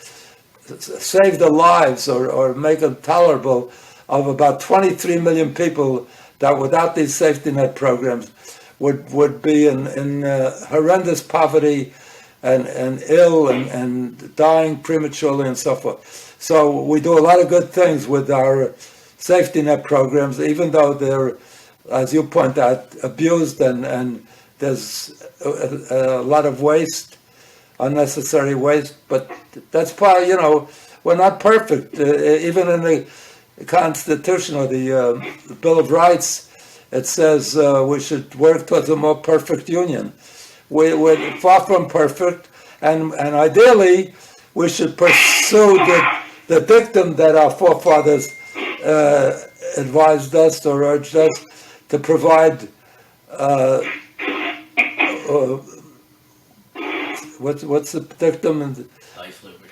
save the lives or make them tolerable of about 23 million people that without these safety net programs would be in horrendous poverty and ill and dying prematurely and so forth. So we do a lot of good things with our safety net programs, even though they're, as you point out, abused and there's a lot of waste, unnecessary waste. But that's part, we're not perfect. Even in the Constitution or the Bill of Rights, it says we should work towards a more perfect union. We're far from perfect, and ideally we should pursue the dictum that our forefathers advised us or urged us to provide. What's the dictum?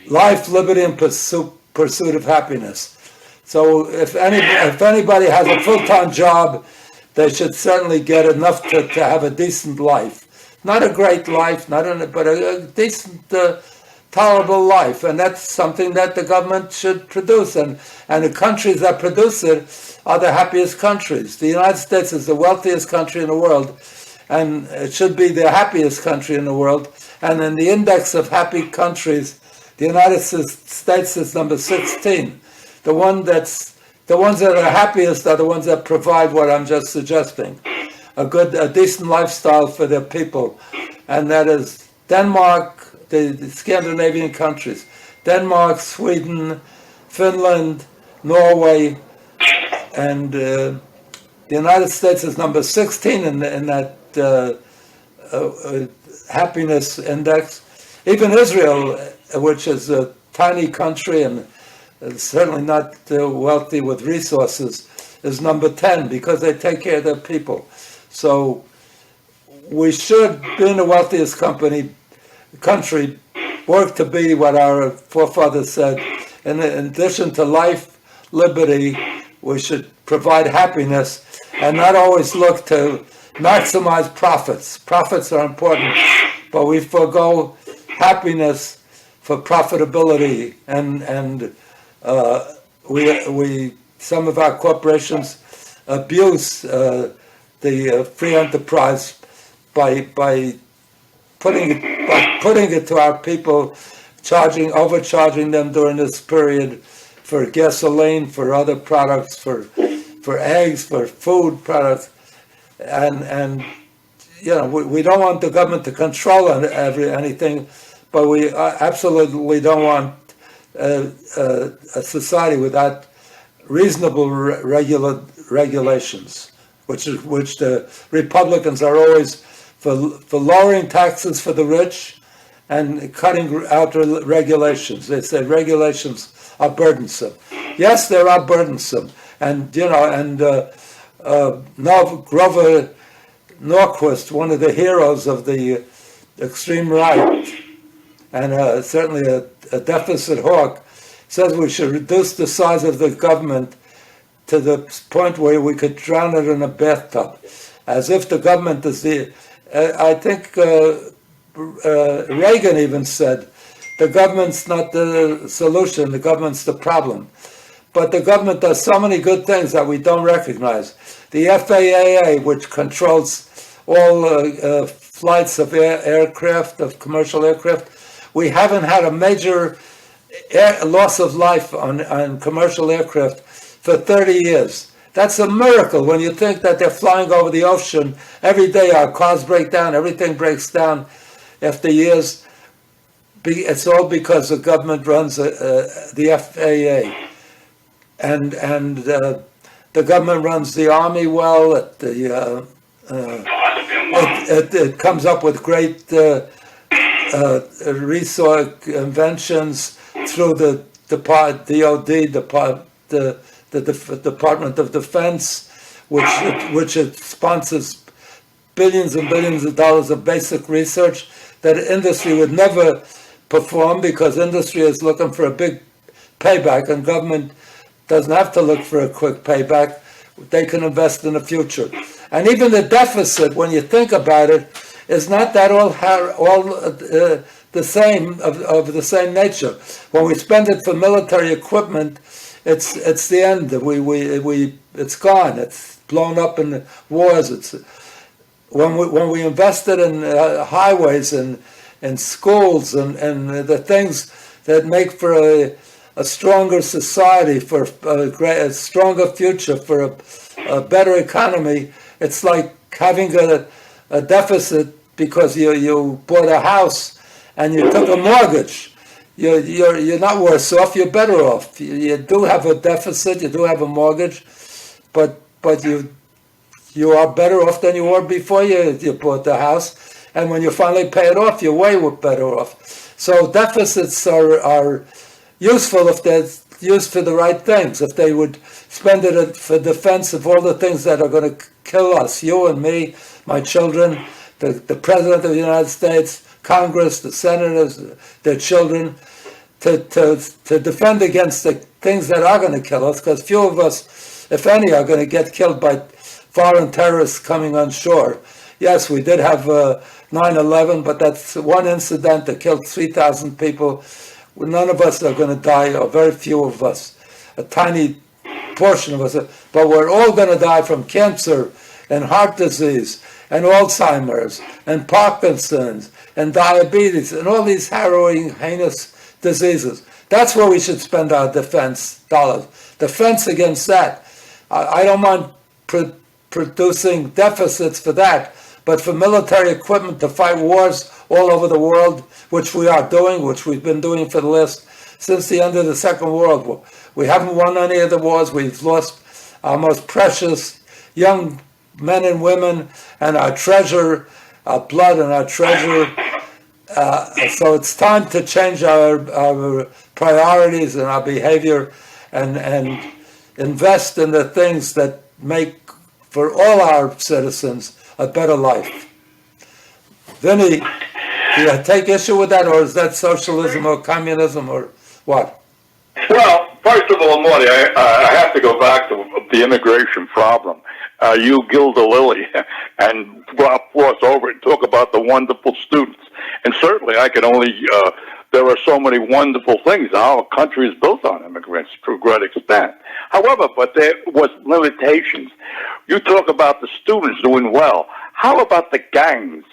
Life, liberty, and pursuit of happiness. So if anybody has a full-time job, they should certainly get enough to have a decent life. Not a great life, but a decent, tolerable life. And that's something that the government should produce. And the countries that produce it are the happiest countries. The United States is the wealthiest country in the world, and it should be the happiest country in the world. And in the index of happy countries, the United States is number 16. The ones that are happiest are the ones that provide what I'm just suggesting. A decent lifestyle for their people. And that is Denmark, the Scandinavian countries. Denmark, Sweden, Finland, Norway, and the United States is number 16 in that happiness index. Even Israel, which is a tiny country and certainly not wealthy with resources, is number 10 because they take care of their people. So we should, being the wealthiest country, work to be what our forefathers said. In addition to life, liberty, we should provide happiness and not always look to maximize profits. Profits are important, but we forego happiness for profitability, and we some of our corporations abuse the free enterprise by putting it to our people, overcharging them during this period for gasoline, for other products, for eggs, for food products, and we don't want the government to control anything, but we absolutely don't want a society without reasonable regulations, which the Republicans are always for lowering taxes for the rich and cutting out regulations. They say regulations are burdensome. Yes, they are burdensome, and Grover Norquist, one of the heroes of the extreme right, and certainly a deficit hawk, says we should reduce the size of the government to the point where we could drown it in a bathtub, as if the government is the... I think Reagan even said, the government's not the solution, the government's the problem. But the government does so many good things that we don't recognize. The FAA, which controls all flights of aircraft, of commercial aircraft, we haven't had a major loss of life on commercial aircraft for 30 years. That's a miracle when you think that they're flying over the ocean every day. Our cars break down, everything breaks down after years. It's all because the government runs the FAA. And the government runs the army well. It comes up with great resource inventions through the DOD, the Department of Defense, which it sponsors billions and billions of dollars of basic research that industry would never perform because industry is looking for a big payback, and government doesn't have to look for a quick payback. They can invest in the future. And even the deficit, when you think about it, is not that all the same of the same nature. When we spend it for military equipment, it's the end. It's gone. It's blown up in wars. It's when we invested in highways and schools and the things that make for a stronger society, for a stronger future, for a better economy. It's like having a deficit because you bought a house and you took a mortgage. You're not worse off. You're better off. You do have a deficit. You do have a mortgage, but you are better off than you were before you bought the house. And when you finally pay it off, you're way better off. So deficits are useful if they're used for the right things. If they would spend it for defense of all the things that are going to kill us, you and me, my children, the President of the United States, Congress, the senators, their children, to defend against the things that are going to kill us, because few of us, if any, are going to get killed by foreign terrorists coming on shore. Yes, we did have 9/11, but that's one incident that killed 3,000 people. None of us are going to die, or very few of us, a tiny portion of us, but we're all going to die from cancer and heart disease and Alzheimer's and Parkinson's and diabetes and all these harrowing, heinous diseases. That's where we should spend our defense dollars. Defense against that. I don't mind producing deficits for that, but for military equipment to fight wars all over the world, which we are doing, which we've been doing for the last, since the end of the Second World War. We haven't won any of the wars. We've lost our most precious young men and women and our treasure, our blood and our treasure. So it's time to change our priorities and our behavior and invest in the things that make for all our citizens a better life. Vinny, do you take issue with that, or is that socialism or communism or what? Well, first of all, Morty, I have to go back to the immigration problem. You gild the lily and gloss over it and talk about the wonderful students. And certainly I can only, there are so many wonderful things. Our country is built on immigrants to a great extent. However, but there was limitations. You talk about the students doing well. How about the gangs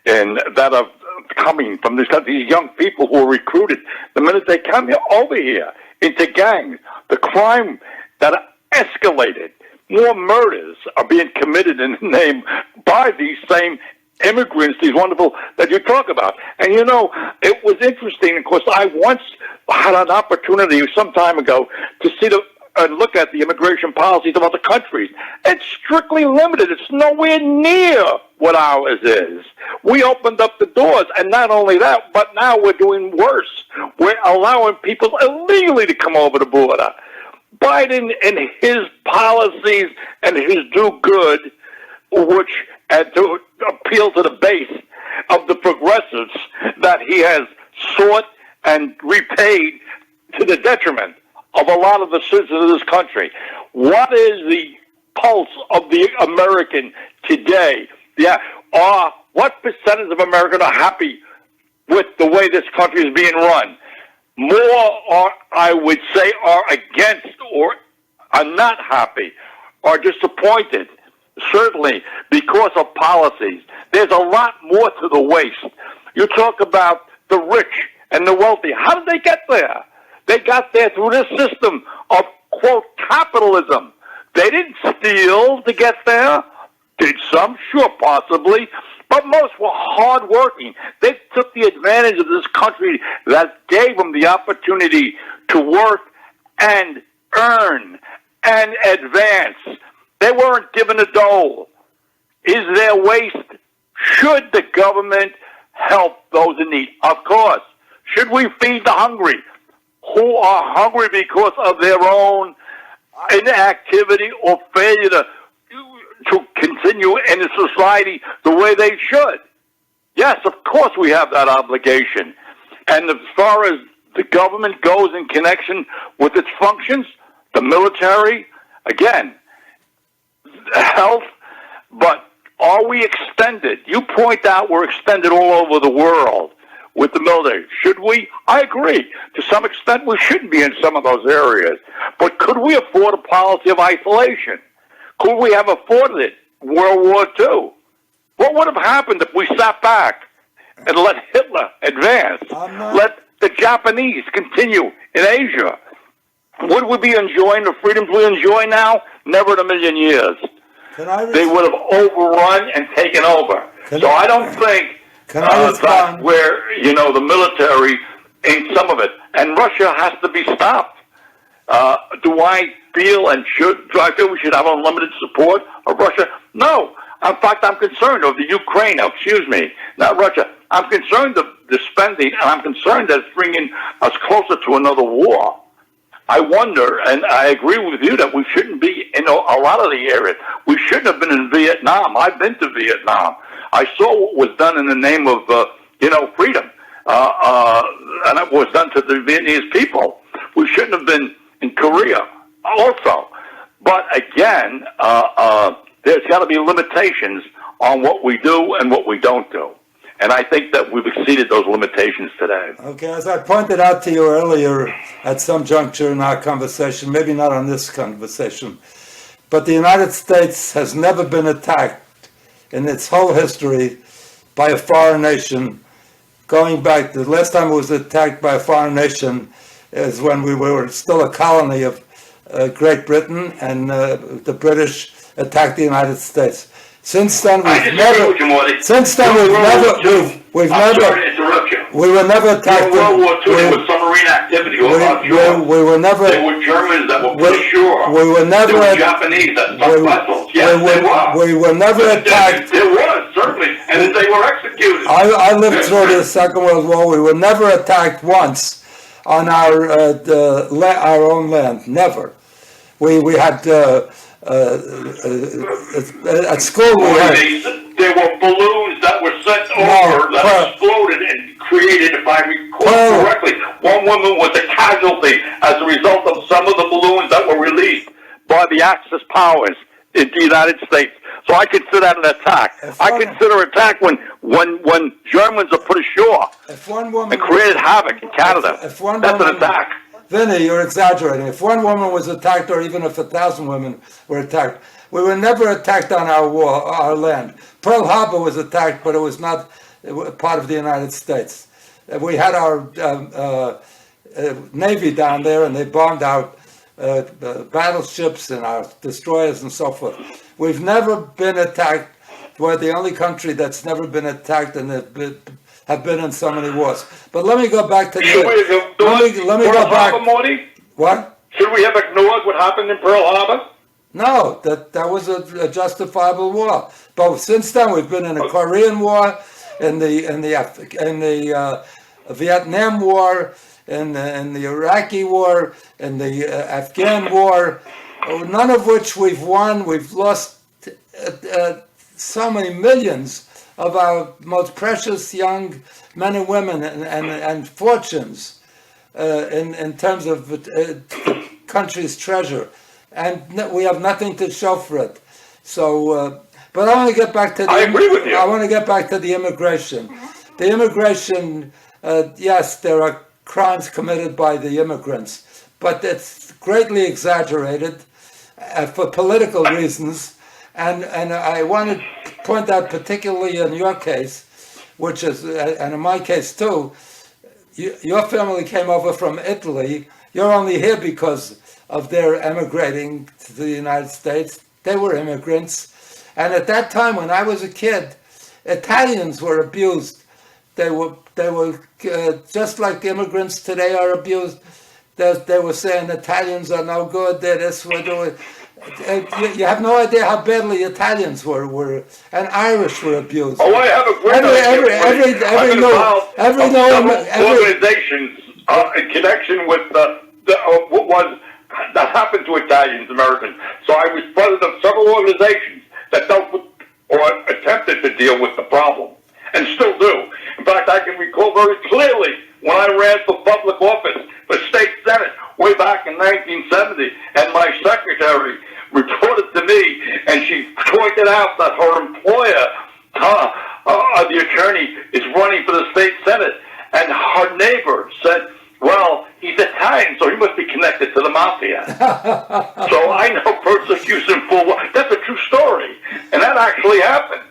that are coming from this country, these young people who are recruited? The minute they come over here into gangs, the crime that escalated, more murders are being committed in the name by these same immigrants, these wonderful that you talk about. And you know, it was interesting. Of course, I once had an opportunity some time ago to see and look at the immigration policies of other countries. It's strictly limited. It's nowhere near what ours is. We opened up the doors, and not only that, but now we're doing worse. We're allowing people illegally to come over the border. Biden and his policies and his do good, which and to appeal to the base of the progressives that he has sought and repaid to the detriment of a lot of the citizens of this country. What is the pulse of the American today? Yeah, what percentage of Americans are happy with the way this country is being run? More are, I would say, are against or are not happy, are disappointed, certainly because of policies. There's a lot more to the waste. You talk about the rich and the wealthy. How did they get there? They got there through this system of, quote, capitalism. They didn't steal to get there. Did some? Sure, possibly. But most were hardworking. They took the advantage of this country that gave them the opportunity to work and earn and advance. They weren't given a dole. Is there waste? Should the government help those in need? Of course. Should we feed the hungry who are hungry because of their own inactivity or failure to continue in the society the way they should? Yes, of course we have that obligation. And as far as the government goes in connection with its functions, the military, again, health, but are we extended? You point out we're extended all over the world. with the military. Should we? I agree. To some extent, we shouldn't be in some of those areas. But could we afford a policy of isolation? Could we have afforded it? World War II. What would have happened if we sat back and let Hitler advance? Let the Japanese continue in Asia? Would we be enjoying the freedoms we enjoy now? Never in a million years. They would have overrun and taken over. So I don't think that where, the military ain't some of it. And Russia has to be stopped. Do I feel we should have unlimited support of Russia? No. In fact, I'm concerned of the Ukraine. Excuse me, not Russia. I'm concerned of the spending, and I'm concerned that it's bringing us closer to another war. I wonder, and I agree with you, that we shouldn't be in a lot of the areas. We shouldn't have been in Vietnam. I've been to Vietnam. I saw what was done in the name of, freedom, and it was done to the Vietnamese people. We shouldn't have been in Korea also. But again, there's got to be limitations on what we do and what we don't do. And I think that we've exceeded those limitations today. Okay, as I pointed out to you earlier at some juncture in our conversation, maybe not on this conversation, but the United States has never been attacked in its whole history by a foreign nation. Going back, the last time it was attacked by a foreign nation is when we were still a colony of Great Britain, and the British attacked the United States. Since then, we were never attacked. World War II was submarine activity offshore. We were never. There were Germans that were put ashore. We were never. There were Japanese that sunk vessels. Yes, we were never attacked. There was, certainly, and they were executed. I lived through the Second World War. We were never attacked once on our own land. Never. We had. At school there were balloons that were sent over that exploded and created, if I recall correctly, one woman was a casualty as a result of some of the balloons that were released by the Axis powers in the United States. So I consider that an attack. I consider attack when Germans are put ashore and created havoc in Canada. That's an attack. Vinny, you're exaggerating. If one woman was attacked, or even if 1,000 women were attacked, we were never attacked on our land. Pearl Harbor was attacked, but it was not part of the United States. We had our Navy down there, and they bombed out battleships and our destroyers and so forth. We've never been attacked. We're the only country that's never been attacked and have been in so many wars. But let me go back to let me go back. Morty? What? Should we have ignored what happened in Pearl Harbor? No, that was a justifiable war. But since then, we've been in a Korean War, in the Vietnam War, in the Iraqi War, in the Afghan War, none of which we've won. We've lost so many millions of our most precious young men and women and fortunes in terms of the country's treasure. And we have nothing to show for it. So, but I want to get back to I agree with you. I want to get back to the immigration. The immigration, yes, there are crimes committed by the immigrants, but it's greatly exaggerated for political reasons. And I want to point out, particularly in your case, which is, and in my case too, your family came over from Italy. You're only here because of their emigrating to the United States. They were immigrants. And at that time, when I was a kid, Italians were abused. They were just like immigrants today are abused. They were saying Italians are no good. They're this, we're doing. You have no idea how badly Italians were, and Irish were abused. Oh, I have a great organizations in connection with what was that happened to Italians, Americans. So I was president of several organizations that dealt with or attempted to deal with the problem, and still do. In fact, I can recall very clearly when I ran for public office for state senate way back in 1970, and my secretary reported to me, and she pointed out that her employer, the attorney, is running for the state senate, And her neighbor said, well, he's Italian, so he must be connected to the mafia. So I know persecution full well. That's a true story. And that actually happened.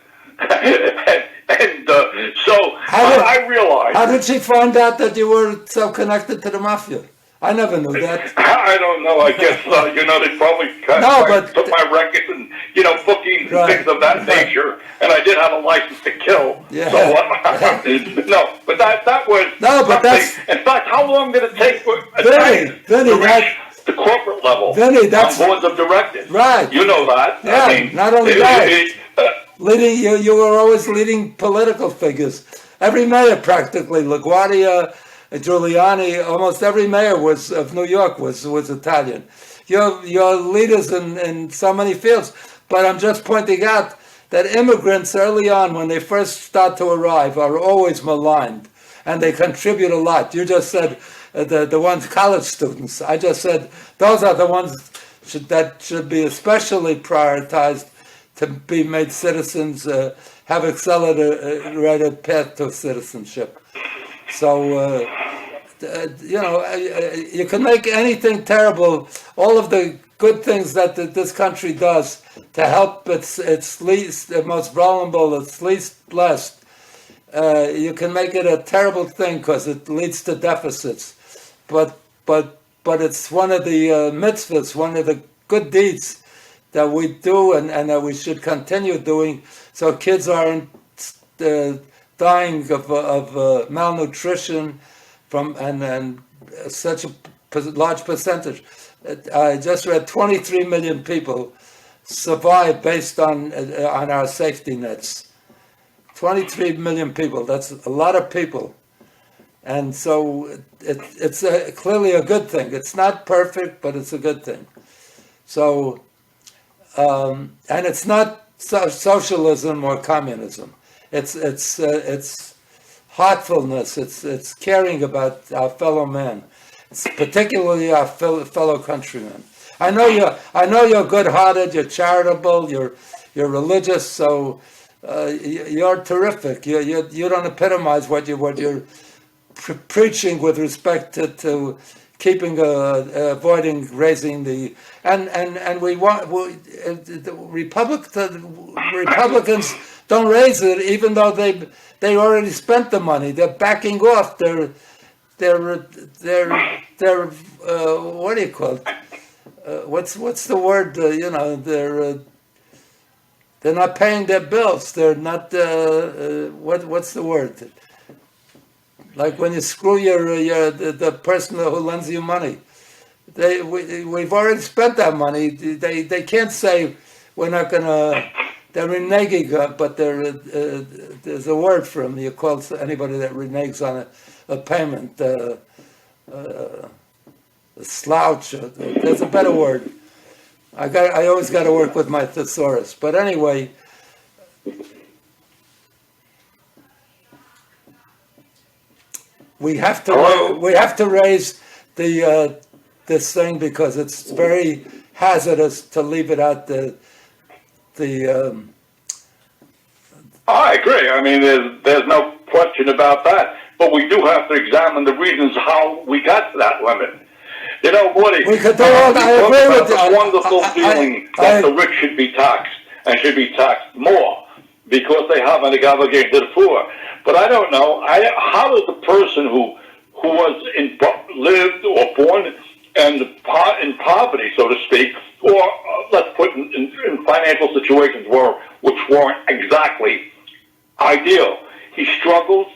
I realized. How did she find out that you were so connected to the mafia? I never knew that. I don't know. I guess, they probably took my records and, bookings and things of that nature. And I did have a license to kill. Yeah. So, but that was something. In fact, how long did it take for Vinny, to reach the corporate level that's on boards of directors? Right. You know that. Yeah, I mean, not only that. Leading, you were always leading political figures. Every mayor practically, LaGuardia, Giuliani, almost every mayor of New York was Italian. You're leaders in so many fields. But I'm just pointing out that immigrants early on, when they first start to arrive, are always maligned. And they contribute a lot. You just said the ones, college students. I just said those are the ones that should be especially prioritized to be made citizens, have accelerated path to citizenship. So, you can make anything terrible, all of the good things that this country does to help its least, the most vulnerable, its least blessed. You can make it a terrible thing because it leads to deficits. But it's one of the mitzvahs, one of the good deeds that we do and that we should continue doing, so kids aren't dying of malnutrition and such a large percentage. I just read 23 million people survive based on our safety nets. 23 million people, that's a lot of people. And so it's clearly a good thing. It's not perfect, but it's a good thing. So, and it's not socialism or communism. It's heartfulness. It's caring about our fellow man. It's particularly our fellow countrymen. I know you're good-hearted. You're charitable. You're religious. So you're terrific. You don't epitomize what you're preaching with respect to keeping avoiding raising the and we want the Republicans don't raise it, even though they already spent the money. They're backing off. They're what do you call it? What's the word? They're not paying their bills. They're not what's the word? Like when you screw the person who lends you money. We've already spent that money. They can't say we're not gonna. They're reneging, but there's a word for them. You call anybody that reneges on a payment a slouch. There's a better word. I always got to work with my thesaurus. But anyway, we have to raise this thing because it's very hazardous to leave it out I agree. I mean, there's no question about that. But we do have to examine the reasons how we got to that limit. You know, Morty, we could I agree with the wonderful feeling that the rich should be taxed and should be taxed more because they have an obligation to the poor. But I don't know. How does the person who lived or born in poverty, so to speak, or let's put in financial situations which weren't exactly ideal. He struggles,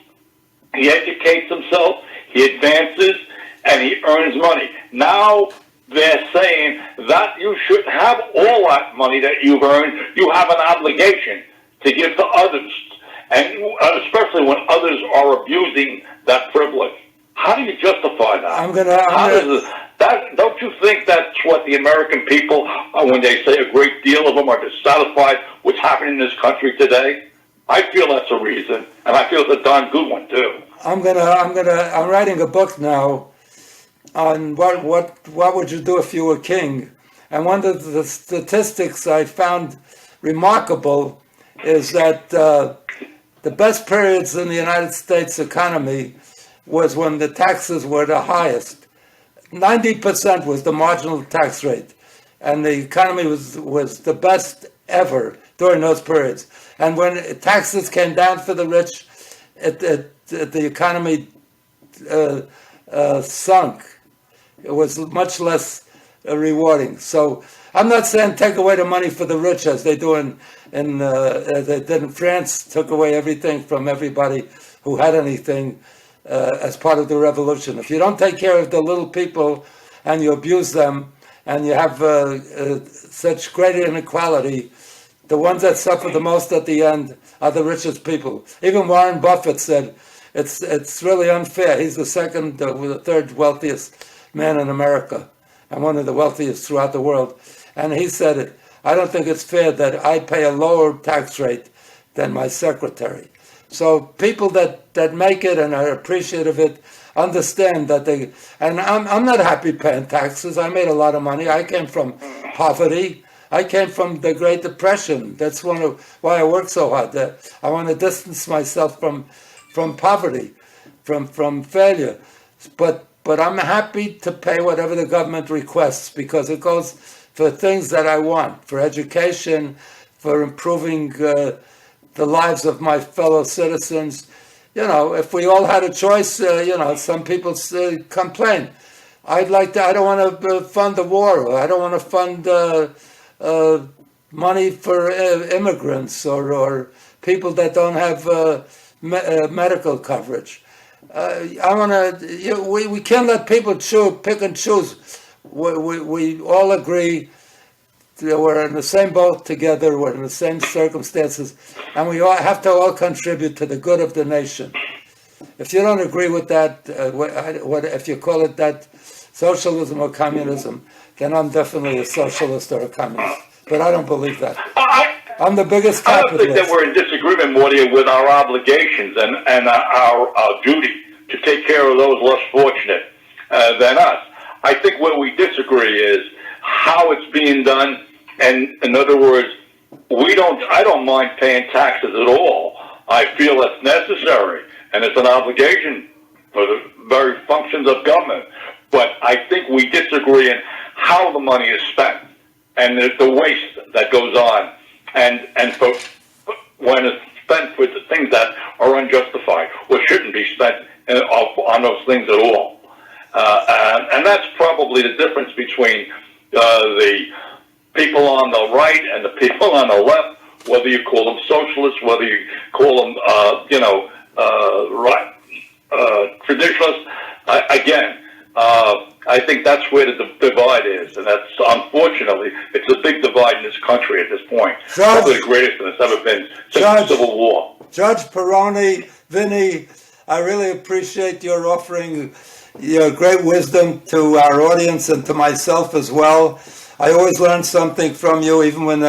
he educates himself, he advances, and he earns money. Now they're saying that you shouldn't have all that money that you've earned. You have an obligation to give to others, and especially when others are abusing that privilege. How do you justify that? Don't you think that's what the American people, when they say a great deal of them are dissatisfied with what's happening in this country today? I feel that's a reason, and I feel it's a darn good one too. I'm writing a book now on what would you do if you were king, and one of the statistics I found remarkable is that the best periods in the United States economy, was when the taxes were the highest. 90% was the marginal tax rate, and the economy was the best ever during those periods. And when taxes came down for the rich, the economy sunk. It was much less rewarding. So I'm not saying take away the money for the rich as they do as they did in France, took away everything from everybody who had anything as part of the revolution. If you don't take care of the little people and you abuse them and you have such great inequality, the ones that suffer the most at the end are the richest people. Even Warren Buffett said it's really unfair. He's the third wealthiest man in America and one of the wealthiest throughout the world. And he said, I don't think it's fair that I pay a lower tax rate than my secretary. So people that make it and are appreciative of it understand that and I'm not happy paying taxes. I made a lot of money. I came from poverty. I came from the Great Depression. That's one of why I work so hard. I want to distance myself from poverty, from failure. But I'm happy to pay whatever the government requests because it goes for things that I want, for education, for improving the lives of my fellow citizens. If we all had a choice, some people complain. I don't want to fund the war. I don't want to fund money for immigrants or people that don't have medical coverage. I want to. We can't let people pick and choose. We all agree that we're in the same boat together. We're in the same circumstances, and we all have to all contribute to the good of the nation. If you don't agree with that, if you call it that socialism or communism, then I'm definitely a socialist or a communist. But I don't believe that. I'm the biggest capitalist. I don't think that we're in disagreement, Morty, with our obligations and our duty to take care of those less fortunate than us. I think where we disagree is how it's being done. And in other words, I don't mind paying taxes at all. I feel it's necessary and it's an obligation for the very functions of government. But I think we disagree in how the money is spent and the waste that goes on, and for when it's spent for the things that are unjustified or shouldn't be spent on those things at all. And that's probably the difference between the people on the right and the people on the left, whether you call them socialists, whether you call them, traditionalists. I think that's where the divide is, and that's unfortunately it's a big divide in this country at this point. Probably the greatest that it's ever been since the Civil War. Judge Pirrone, Vinny, I really appreciate your offering your great wisdom to our audience and to myself as well. I always learn something from you, even when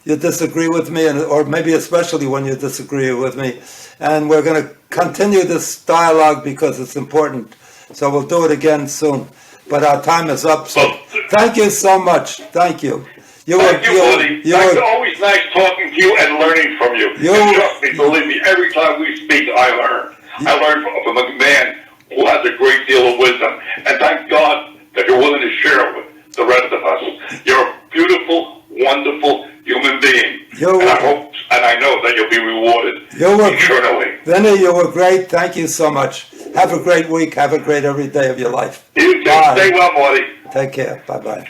you disagree with me, or maybe especially when you disagree with me. And we're going to continue this dialogue because it's important. So we'll do it again soon. But our time is up. So thank you so much. Thank you. Thank you, Woody. It's always nice talking to you and learning from you. And trust me, believe me, every time we speak, I learn. I learn from a man who has a great deal of wisdom. And thank God that you're willing to share it with the rest of us. You're a beautiful, wonderful human being. And I hope and I know that you'll be rewarded eternally. Vinny, you were great. Thank you so much. Have a great week. Have a great every day of your life. You too. Stay well, Morty. Take care. Bye-bye.